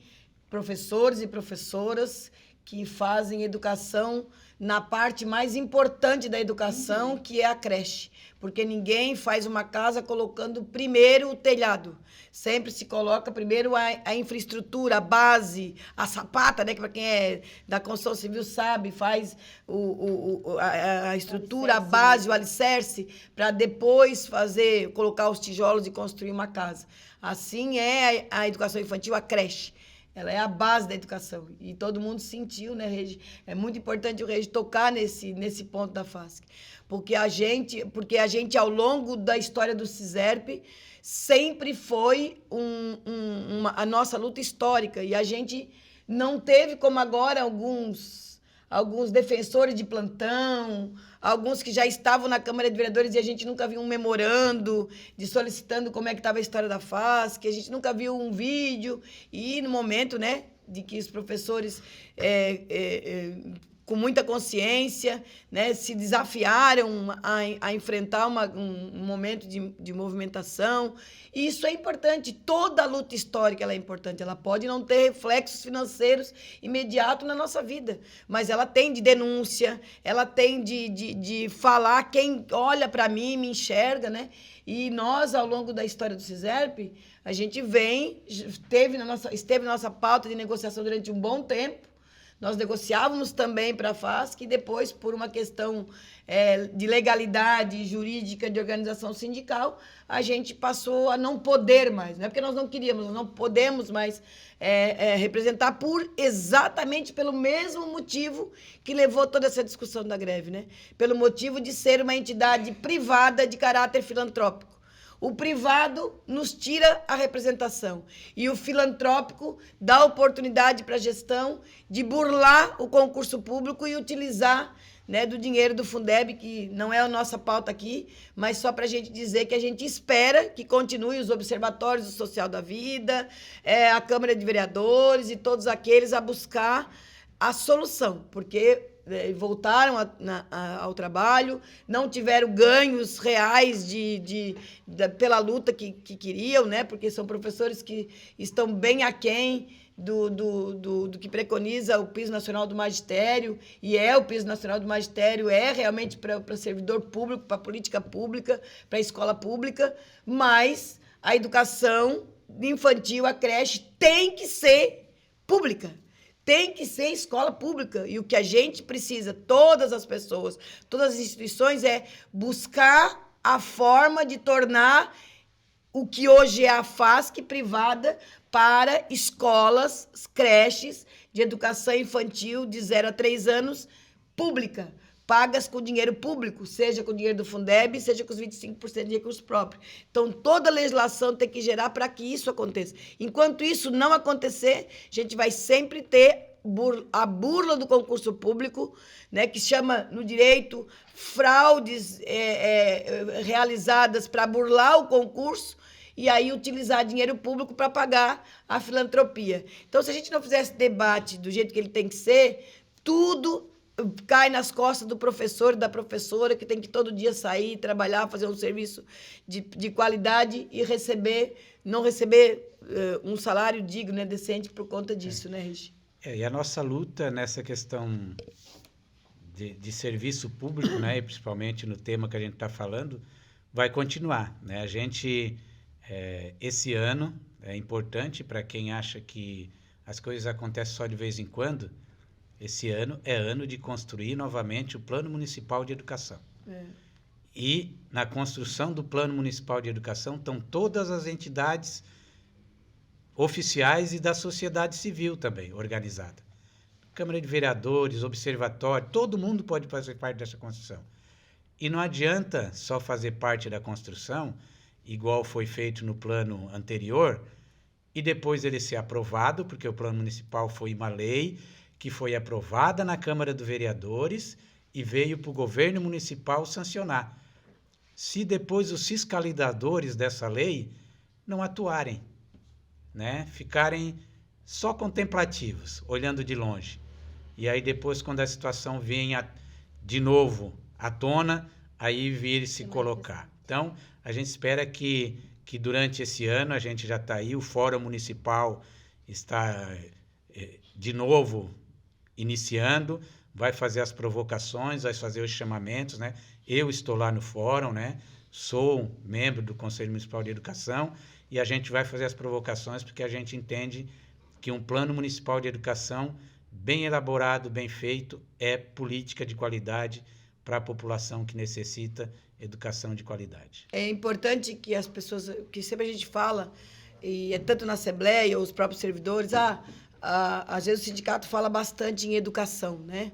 professores e professoras que fazem educação na parte mais importante da educação, que é a creche. Porque ninguém faz uma casa colocando primeiro o telhado. Sempre se coloca primeiro a infraestrutura, a base, a sapata, né? Que para quem é da construção civil sabe, faz a estrutura, a base, o alicerce, para depois colocar os tijolos e construir uma casa. Assim é a educação infantil, a creche. Ela é a base da educação. E todo mundo sentiu, né, Regi? É muito importante o Regi tocar nesse ponto da FASC. Porque a gente, ao longo da história do Ciserp, sempre foi a nossa luta histórica. E a gente não teve, como agora, alguns defensores de plantão, alguns que já estavam na Câmara de Vereadores e a gente nunca viu um memorando solicitando como é que estava a história da FASC, a gente nunca viu um vídeo. E no momento, né, de que os professores, com muita consciência, né, se desafiaram a enfrentar um momento de movimentação. E isso é importante. Toda a luta histórica ela é importante. Ela pode não ter reflexos financeiros imediatos na nossa vida, mas ela tem de denúncia, ela tem de falar quem olha para mim me enxerga, né? E nós, ao longo da história do Ciserp, a gente esteve na nossa pauta de negociação durante um bom tempo. Nós negociávamos também para a FASC e depois, por uma questão de legalidade jurídica de organização sindical, a gente passou a não poder mais. Não é porque nós não queríamos, nós não podemos mais representar exatamente pelo mesmo motivo que levou toda essa discussão da greve, né? Pelo motivo de ser uma entidade privada de caráter filantrópico. O privado nos tira a representação e o filantrópico dá oportunidade para a gestão de burlar o concurso público e utilizar, né, do dinheiro do Fundeb, que não é a nossa pauta aqui, mas só para a gente dizer que a gente espera que continue os observatórios do social da vida, a Câmara de Vereadores e todos aqueles a buscar a solução, porque voltaram ao trabalho, não tiveram ganhos reais pela luta que queriam, né? Porque são professores que estão bem aquém do que preconiza o Piso Nacional do Magistério, e o Piso Nacional do Magistério realmente para servidor público, para política pública, para escola pública, mas a educação infantil, a creche, tem que ser pública. Tem que ser escola pública. E o que a gente precisa, todas as pessoas, todas as instituições, é buscar a forma de tornar o que hoje é a FASC privada para escolas, creches de educação infantil de 0 a 3 anos, pública, pagas com dinheiro público, seja com dinheiro do Fundeb, seja com os 25% de recursos próprios. Então, toda a legislação tem que gerar para que isso aconteça. Enquanto isso não acontecer, a gente vai sempre ter a burla do concurso público, né, que chama no direito fraudes realizadas para burlar o concurso e aí utilizar dinheiro público para pagar a filantropia. Então, se a gente não fizesse debate do jeito que ele tem que ser, tudo cai nas costas do professor e da professora, que tem que todo dia sair, trabalhar, fazer um serviço de qualidade e não receber um salário digno, né, decente por conta disso, né, Regi? E a nossa luta nessa questão de serviço público, né, e principalmente no tema que a gente está falando, vai continuar, né? A gente, esse ano, é importante para quem acha que as coisas acontecem só de vez em quando, esse ano é ano de construir novamente o Plano Municipal de Educação. E na construção do Plano Municipal de Educação estão todas as entidades oficiais e da sociedade civil também, organizada. Câmara de Vereadores, Observatório, todo mundo pode fazer parte dessa construção. E não adianta só fazer parte da construção, igual foi feito no plano anterior, e depois ele ser aprovado, porque o plano municipal foi uma lei que foi aprovada na Câmara dos Vereadores e veio para o governo municipal sancionar. Se depois os fiscalizadores dessa lei não atuarem, né, ficarem só contemplativos, olhando de longe. E aí depois, quando a situação venha de novo à tona, aí vir se colocar. Então, a gente espera que durante esse ano, a gente já está aí, o Fórum Municipal está de novo iniciando, vai fazer as provocações, vai fazer os chamamentos, né? Eu estou lá no Fórum, né? Sou membro do Conselho Municipal de Educação e a gente vai fazer as provocações porque a gente entende que um plano municipal de educação bem elaborado, bem feito, é política de qualidade para a população que necessita educação de qualidade. É importante que as pessoas, que sempre a gente fala, e é tanto na Assembleia, ou os próprios servidores, às vezes o sindicato fala bastante em educação, né?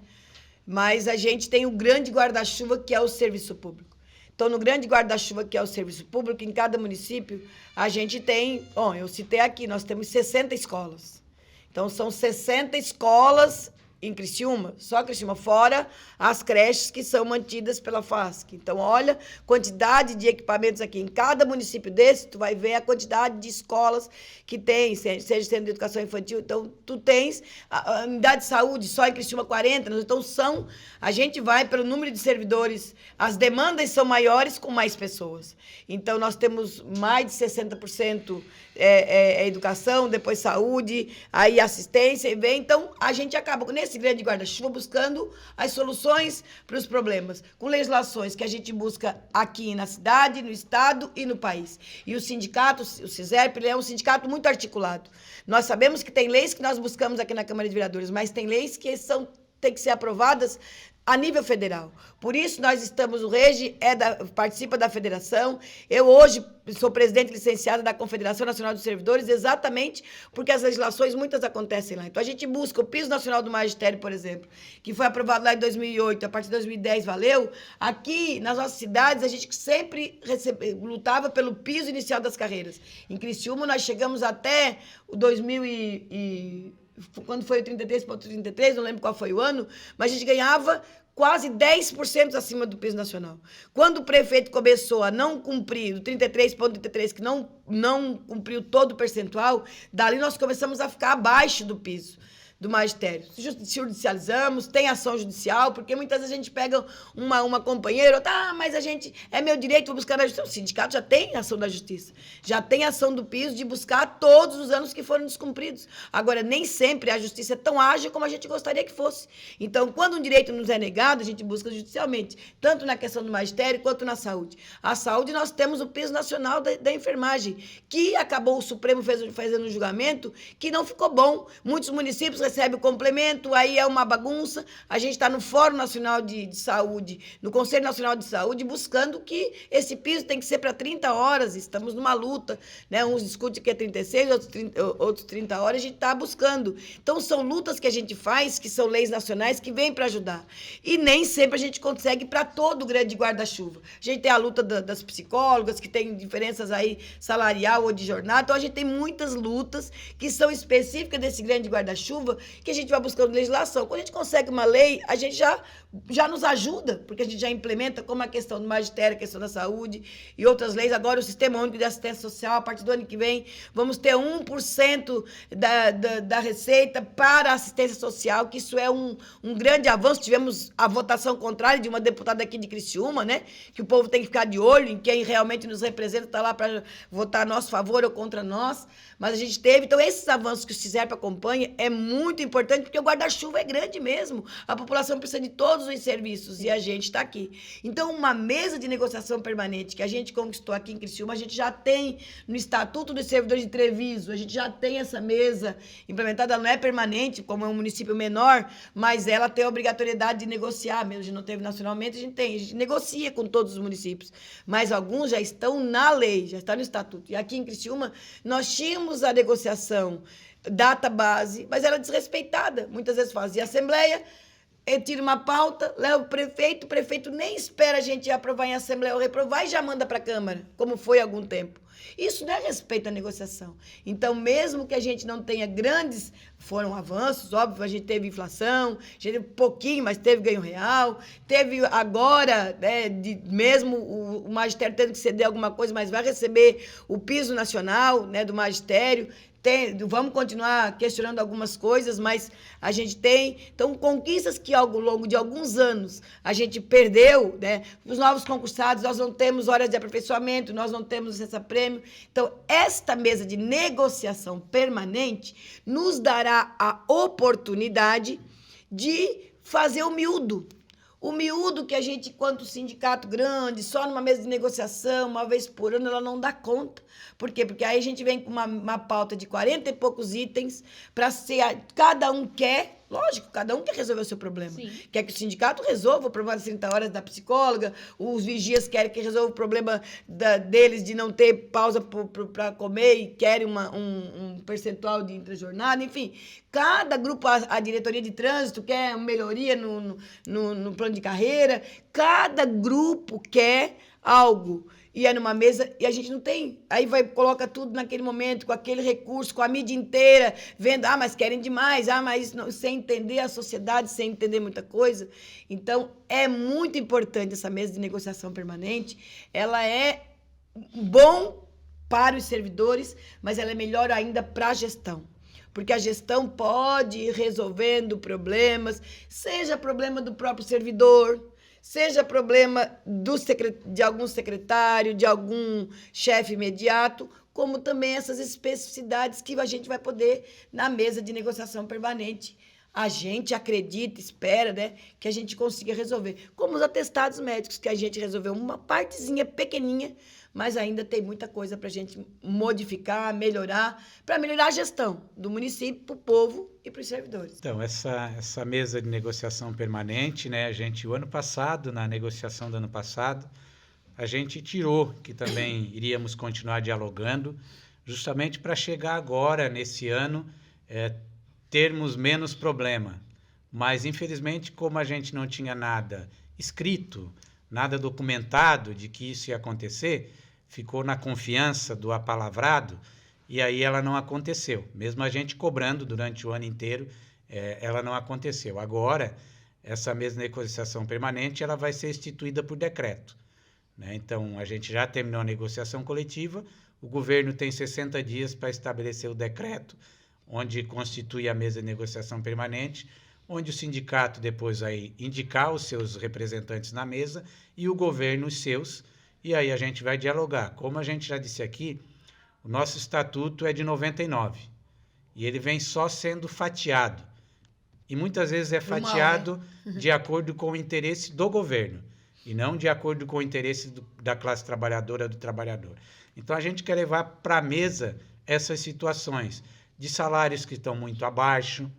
Mas a gente tem o grande guarda-chuva, que é o serviço público. Então, no grande guarda-chuva, que é o serviço público, em cada município, a gente tem... Bom, eu citei aqui, nós temos 60 escolas. Então, são 60 escolas em Criciúma, só Criciúma, fora as creches que são mantidas pela FASC. Então, olha, quantidade de equipamentos aqui. Em cada município desse, tu vai ver a quantidade de escolas que tem, seja centro de educação infantil. Então, tu tens a unidade de saúde, só em Criciúma 40. Então, a gente vai pelo número de servidores, as demandas são maiores com mais pessoas. Então, nós temos mais de 60% educação, depois saúde, aí assistência, e vem. Então, a gente acaba, nesse grande guarda-chuva, buscando as soluções para os problemas, com legislações que a gente busca aqui na cidade, no estado e no país. E o sindicato, o CISERP, ele é um sindicato muito articulado. Nós sabemos que tem leis que nós buscamos aqui na Câmara de Vereadores, mas tem leis que têm que ser aprovadas a nível federal. Por isso, nós estamos, o Regi participa da federação. Eu, hoje, sou presidente licenciada da Confederação Nacional dos Servidores, exatamente porque as legislações, muitas acontecem lá. Então, a gente busca o Piso Nacional do Magistério, por exemplo, que foi aprovado lá em 2008, a partir de 2010 valeu. Aqui, nas nossas cidades, a gente sempre lutava pelo piso inicial das carreiras. Em Criciúma, nós chegamos até o 2000 quando foi o 33,33, não lembro qual foi o ano, mas a gente ganhava quase 10% acima do piso nacional. Quando o prefeito começou a não cumprir o 33,33, que não cumpriu todo o percentual, dali nós começamos a ficar abaixo do piso do magistério. Judicializamos, tem ação judicial, porque muitas vezes a gente pega uma companheira, mas a gente, é meu direito, vou buscar na justiça. O sindicato já tem ação da justiça, já tem ação do piso de buscar todos os anos que foram descumpridos. Agora, nem sempre a justiça é tão ágil como a gente gostaria que fosse. Então, quando um direito nos é negado, a gente busca judicialmente, tanto na questão do magistério quanto na saúde. A saúde, nós temos o piso nacional da enfermagem, que acabou o Supremo fazendo um julgamento que não ficou bom. Muitos municípios recebe o complemento, aí é uma bagunça. A gente está no Fórum Nacional de Saúde, no Conselho Nacional de Saúde, buscando que esse piso tem que ser para 30 horas. Estamos numa luta, né? Uns discutem que é 36, outros 30 horas, a gente está buscando. Então, são lutas que a gente faz, que são leis nacionais, que vêm para ajudar. E nem sempre a gente consegue para todo o grande guarda-chuva. A gente tem a luta das psicólogas, que tem diferenças aí salarial ou de jornada. Então, a gente tem muitas lutas que são específicas desse grande guarda-chuva, que a gente vai buscando legislação. Quando a gente consegue uma lei, a gente já nos ajuda, porque a gente já implementa, como a questão do magistério, a questão da saúde e outras leis. Agora, o Sistema Único de Assistência Social, a partir do ano que vem, vamos ter 1% da receita para a assistência social, que isso é um grande avanço. Tivemos a votação contrária de uma deputada aqui de Criciúma, né? Que o povo tem que ficar de olho em quem realmente nos representa, está lá para votar a nosso favor ou contra nós. Mas a gente teve. Então, esses avanços que o CISERP acompanha é muito importante, porque o guarda-chuva é grande mesmo. A população precisa de todos os serviços e a gente está aqui. Então, uma mesa de negociação permanente que a gente conquistou aqui em Criciúma, a gente já tem no Estatuto dos Servidores de Treviso, a gente já tem essa mesa implementada. Ela não é permanente, como é um município menor, mas ela tem a obrigatoriedade de negociar, mesmo que não teve nacionalmente, a gente negocia com todos os municípios. Mas alguns já estão na lei, já está no Estatuto. E aqui em Criciúma, nós tínhamos a negociação data base, mas era desrespeitada. Muitas vezes fazia assembleia, tira uma pauta, leva o prefeito nem espera a gente aprovar em assembleia ou reprovar e já manda para a Câmara, como foi há algum tempo. Isso não é respeito à negociação. Então, mesmo que a gente não tenha grandes, foram avanços, óbvio, a gente teve inflação, a gente teve pouquinho, mas teve ganho real, teve agora, né, mesmo o magistério tendo que ceder alguma coisa, mas vai receber o piso nacional, né, do magistério. Vamos continuar questionando algumas coisas, mas a gente tem. Então, conquistas que ao longo de alguns anos a gente perdeu, né? Os novos concursados, nós não temos horas de aperfeiçoamento, nós não temos licença-prêmio. Então, esta mesa de negociação permanente nos dará a oportunidade de fazer o miúdo. O miúdo que a gente, enquanto sindicato grande, só numa mesa de negociação, uma vez por ano, ela não dá conta. Por quê? Porque aí a gente vem com uma pauta de 40 e poucos itens para ser... Cada um quer... Lógico, cada um quer resolver o seu problema. Sim. Quer que o sindicato resolva o problema das 30 horas da psicóloga, os vigias querem que resolva o problema deles de não ter pausa para comer e querem um percentual de intrajornada, enfim. Cada grupo, a diretoria de trânsito quer uma melhoria no plano de carreira, cada grupo quer algo. E é numa mesa, e a gente não tem. Aí coloca tudo naquele momento, com aquele recurso, com a mídia inteira, vendo, mas querem demais, mas não, sem entender a sociedade, sem entender muita coisa. Então, é muito importante essa mesa de negociação permanente. Ela é bom para os servidores, mas ela é melhor ainda para a gestão. Porque a gestão pode ir resolvendo problemas, seja problema do próprio servidor, seja problema de algum secretário, de algum chefe imediato, como também essas especificidades que a gente vai poder na mesa de negociação permanente. A gente acredita, espera, né, que a gente consiga resolver. Como os atestados médicos, que a gente resolveu uma partezinha pequenininha, mas ainda tem muita coisa para a gente modificar, melhorar, para melhorar a gestão do município, para o povo e para os servidores. Então, essa mesa de negociação permanente, né, o ano passado, na negociação do ano passado, a gente tirou que também iríamos continuar dialogando, justamente para chegar agora, nesse ano, termos menos problema. Mas, infelizmente, como a gente não tinha nada escrito, nada documentado de que isso ia acontecer, ficou na confiança do apalavrado e aí ela não aconteceu. Mesmo a gente cobrando durante o ano inteiro, ela não aconteceu. Agora, essa mesma negociação permanente, ela vai ser instituída por decreto, né? Então, a gente já terminou a negociação coletiva, o governo tem 60 dias para estabelecer o decreto, onde constitui a mesa de negociação permanente, onde o sindicato depois vai indicar os seus representantes na mesa e o governo os seus, e aí a gente vai dialogar. Como a gente já disse aqui, o nosso estatuto é de 99 e ele vem só sendo fatiado. E muitas vezes é fatiado de acordo com o interesse do governo e não de acordo com o interesse da classe trabalhadora, do trabalhador. Então a gente quer levar para a mesa essas situações de salários que estão muito abaixo,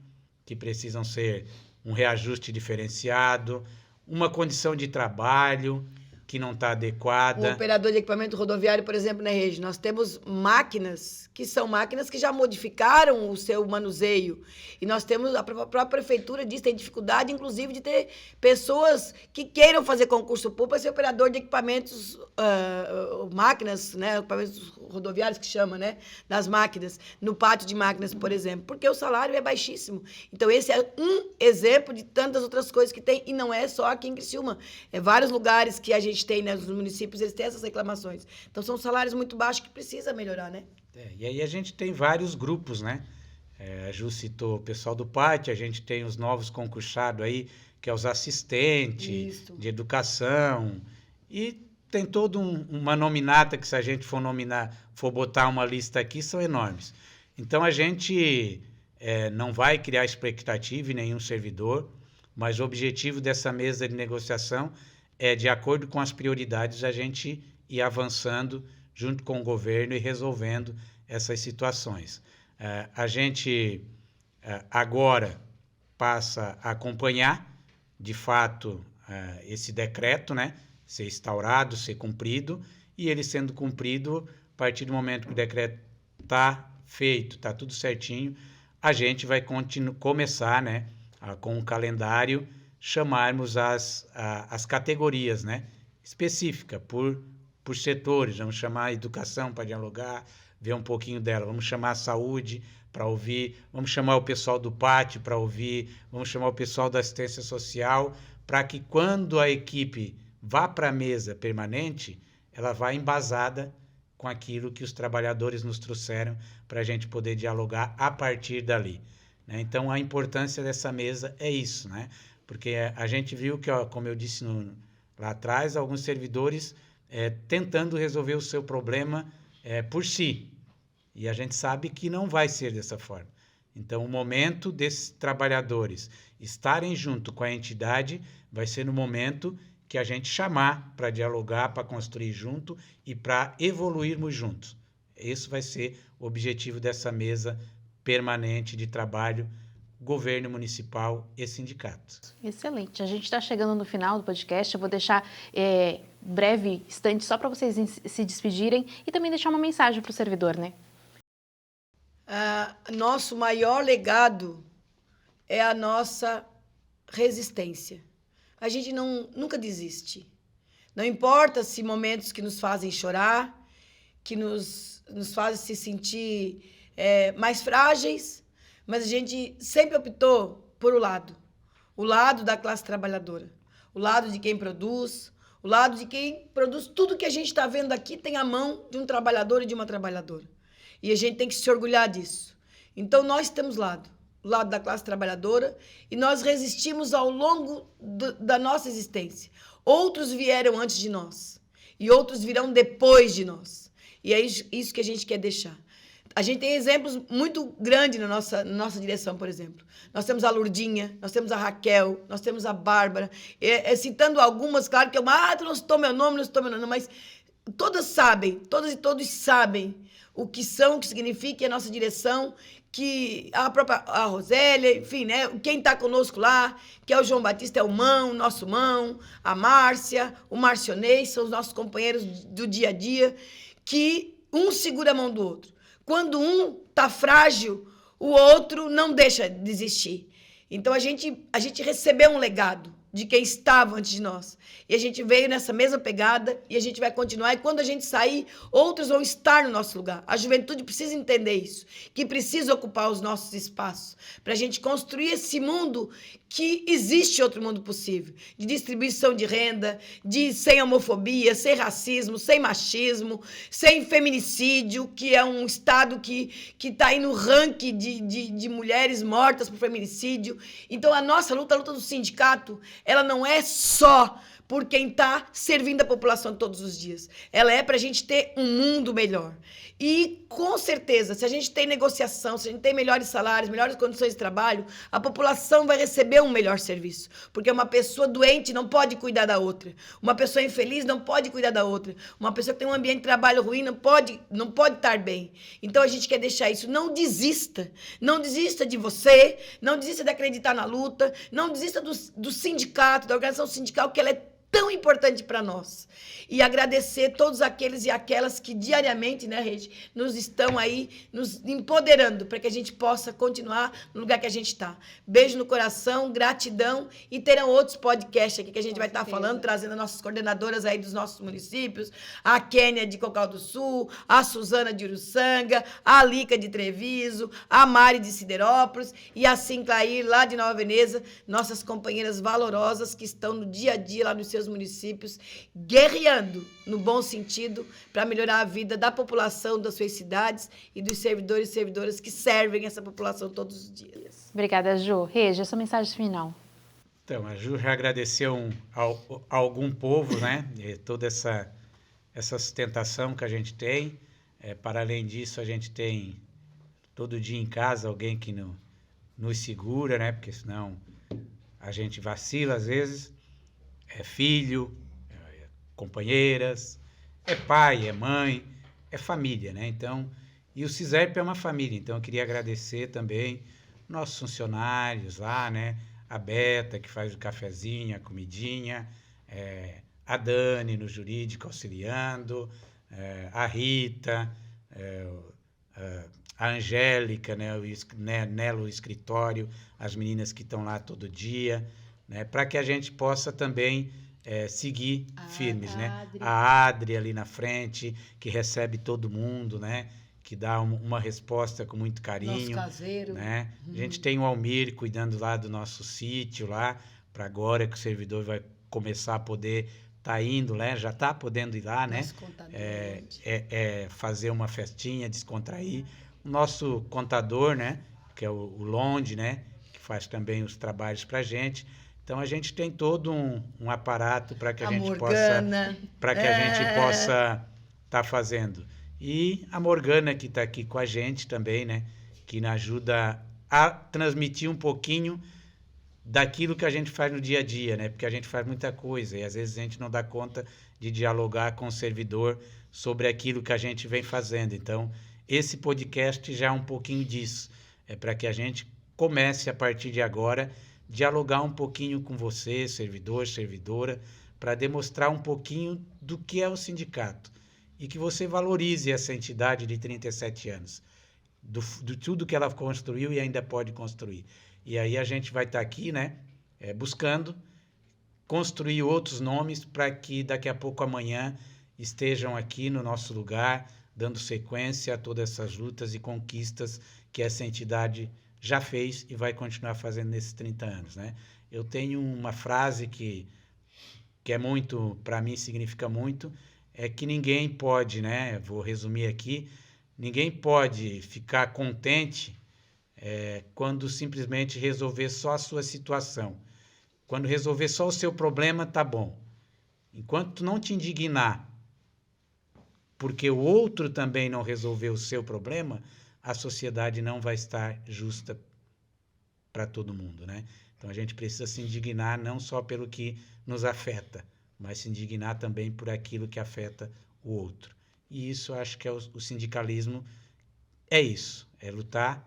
que precisam ser um reajuste diferenciado, uma condição de trabalho que não está Um adequada. operador de equipamento rodoviário, por exemplo, na rede, nós temos máquinas que são máquinas que já modificaram o seu manuseio. E nós temos, a própria prefeitura diz, tem dificuldade, inclusive, de ter pessoas que queiram fazer concurso público para ser operador de equipamentos, máquinas, né, equipamentos rodoviários que chama, né, das máquinas, no pátio de máquinas, por exemplo, porque o salário é baixíssimo. Então, esse é um exemplo de tantas outras coisas que tem, e não é só aqui em Criciúma. É vários lugares que a gente tem, né, nos municípios, eles têm essas reclamações. Então, são salários muito baixos que precisa melhorar, né? E aí a gente tem vários grupos, né? A Ju citou o pessoal do pátio, a gente tem os novos concursados aí, que é os assistentes Isso. de educação, e tem toda uma nominata que, se a gente for botar uma lista aqui, são enormes. Então, a gente não vai criar expectativa em nenhum servidor, mas o objetivo dessa mesa de negociação é, de acordo com as prioridades, a gente ir avançando junto com o governo e resolvendo essas situações. A gente agora passa a acompanhar, de fato, esse decreto, né, ser instaurado, ser cumprido, e ele sendo cumprido, a partir do momento que o decreto está feito, está tudo certinho, a gente vai começar, né, com um calendário, chamarmos as categorias, né, específica por setores. Vamos chamar a educação para dialogar, ver um pouquinho dela. Vamos chamar a saúde para ouvir, vamos chamar o pessoal do pátio para ouvir, vamos chamar o pessoal da assistência social, para que quando a equipe vá para a mesa permanente, ela vá embasada com aquilo que os trabalhadores nos trouxeram para a gente poder dialogar a partir dali, né? Então, a importância dessa mesa é isso, né? Porque a gente viu que, como eu disse lá atrás, alguns servidores tentando resolver o seu problema por si. E a gente sabe que não vai ser dessa forma. Então, o momento desses trabalhadores estarem junto com a entidade vai ser no momento que a gente chamar para dialogar, para construir junto e para evoluirmos juntos. Esse vai ser o objetivo dessa mesa permanente de trabalho, governo municipal e sindicato. Excelente. A gente está chegando no final do podcast. Eu vou deixar breve instante só para vocês se despedirem e também deixar uma mensagem para o servidor, né? Nosso maior legado é a nossa resistência. A gente nunca desiste. Não importa se momentos que nos fazem chorar, que nos fazem se sentir mais frágeis, mas a gente sempre optou por o lado da classe trabalhadora, o lado de quem produz, o lado de quem produz tudo que a gente está vendo aqui tem a mão de um trabalhador e de uma trabalhadora. E a gente tem que se orgulhar disso. Então, nós temos o lado da classe trabalhadora, e nós resistimos ao longo da nossa existência. Outros vieram antes de nós, e outros virão depois de nós. E é isso que a gente quer deixar. A gente tem exemplos muito grandes na nossa direção, por exemplo. Nós temos a Lurdinha, nós temos a Raquel, nós temos a Bárbara. Citando algumas, claro que tu não citou meu nome, mas todas e todos sabem o que significa a nossa direção, que a Rosélia, enfim, né? Quem está conosco lá, que é o João Batista, é o nosso Mão, a Márcia, o Marcionês, são os nossos companheiros do dia a dia, que um segura a mão do outro. Quando um está frágil, o outro não deixa de desistir. Então, a gente recebeu um legado de quem estava antes de nós. E a gente veio nessa mesma pegada e a gente vai continuar. E quando a gente sair, outros vão estar no nosso lugar. A juventude precisa entender isso, que precisa ocupar os nossos espaços para a gente construir esse mundo que existe outro mundo possível, de distribuição de renda, sem homofobia, sem racismo, sem machismo, sem feminicídio, que é um estado que está aí no ranking de mulheres mortas por feminicídio. Então, a nossa luta, a luta do sindicato, ela não é só por quem está servindo a população todos os dias. Ela é para a gente ter um mundo melhor. E, com certeza, se a gente tem negociação, se a gente tem melhores salários, melhores condições de trabalho, a população vai receber um melhor serviço. Porque uma pessoa doente não pode cuidar da outra. Uma pessoa infeliz não pode cuidar da outra. Uma pessoa que tem um ambiente de trabalho ruim não pode estar bem. Então, a gente quer deixar isso. Não desista. Não desista de você, não desista de acreditar na luta, não desista do sindicato, da organização sindical, que ela é tão importante para nós. E agradecer todos aqueles e aquelas que diariamente, né, Rede, nos estão aí nos empoderando para que a gente possa continuar no lugar que a gente está. Beijo no coração, gratidão, e terão outros podcasts aqui que a gente vai estar falando, trazendo as nossas coordenadoras aí dos nossos municípios, a Kênia de Cocal do Sul, a Suzana de Uruçanga, a Lica de Treviso, a Mari de Siderópolis e a Sinclair lá de Nova Veneza, nossas companheiras valorosas que estão no dia a dia lá nos seus municípios, guerreando, no bom sentido, para melhorar a vida da população das suas cidades e dos servidores e servidoras que servem essa população todos os dias. Obrigada, Ju. Regi, a sua mensagem final. Então, a Ju já agradeceu a algum povo, né? E toda essa sustentação que a gente tem. Para além disso, a gente tem todo dia em casa alguém que nos segura, né? Porque senão a gente vacila às vezes. É filho, companheiras, é pai, é mãe, é família, né? Então, e o CISERP é uma família, então eu queria agradecer também nossos funcionários lá, né? A Beta, que faz o cafezinho, a comidinha, a Dani no jurídico auxiliando, a Rita, a Angélica, né? Nelo escritório, as meninas que estão lá todo dia, né, para que a gente possa também seguir firmes, né? A Adri ali na frente, que recebe todo mundo, né? Que dá uma resposta com muito carinho. Nosso caseiro. Né? A gente tem o Almir cuidando lá do nosso sítio lá, para agora que o servidor vai começar a poder tá indo, né? Já está podendo ir lá, né? Fazer uma festinha, descontrair. O nosso contador, né? Que é o Londe, né? Que faz também os trabalhos para a gente. Então, a gente tem todo um aparato para que a gente Morgana. possa estar fazendo. E a Morgana, que está aqui com a gente também, né? Que ajuda a transmitir um pouquinho daquilo que a gente faz no dia a dia, né? Porque a gente faz muita coisa e às vezes a gente não dá conta de dialogar com o servidor sobre aquilo que a gente vem fazendo. Então, esse podcast já é um pouquinho disso. É para que a gente comece, a partir de agora, dialogar um pouquinho com você, servidor, servidora, para demonstrar um pouquinho do que é o sindicato e que você valorize essa entidade de 37 anos, do tudo que ela construiu e ainda pode construir. E aí a gente vai estar aqui, né, buscando construir outros nomes para que daqui a pouco amanhã estejam aqui no nosso lugar, dando sequência a todas essas lutas e conquistas que essa entidade já fez e vai continuar fazendo nesses 30 anos, né? Eu tenho uma frase que é muito, para mim significa muito, é que ninguém pode, né? Vou resumir aqui, ninguém pode ficar contente quando simplesmente resolver só a sua situação. Quando resolver só o seu problema, tá bom. Enquanto tu não te indignar porque o outro também não resolveu o seu problema, a sociedade não vai estar justa para todo mundo, né? Então, a gente precisa se indignar não só pelo que nos afeta, mas se indignar também por aquilo que afeta o outro. E isso, acho que o sindicalismo é isso, é lutar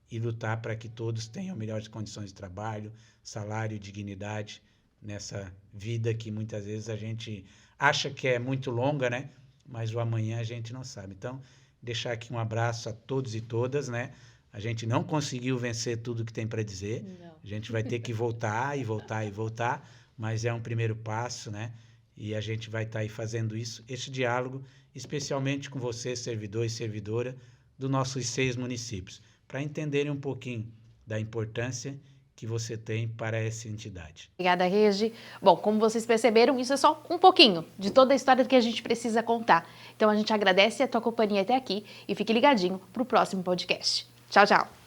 e lutar para que todos tenham melhores condições de trabalho, salário, dignidade, nessa vida que muitas vezes a gente acha que é muito longa, né? Mas o amanhã a gente não sabe. Então, deixar aqui um abraço a todos e todas, né? A gente não conseguiu vencer tudo que tem para dizer. Não. A gente vai ter que voltar e voltar e voltar, mas é um primeiro passo, né? E a gente vai estar aí fazendo isso, esse diálogo, especialmente com você, servidor e servidora, dos nossos 6 municípios, para entenderem um pouquinho da importância que você tem para essa entidade. Obrigada, Regi. Bom, como vocês perceberam, isso é só um pouquinho de toda a história que a gente precisa contar. Então, a gente agradece a tua companhia até aqui e fique ligadinho para o próximo podcast. Tchau, tchau.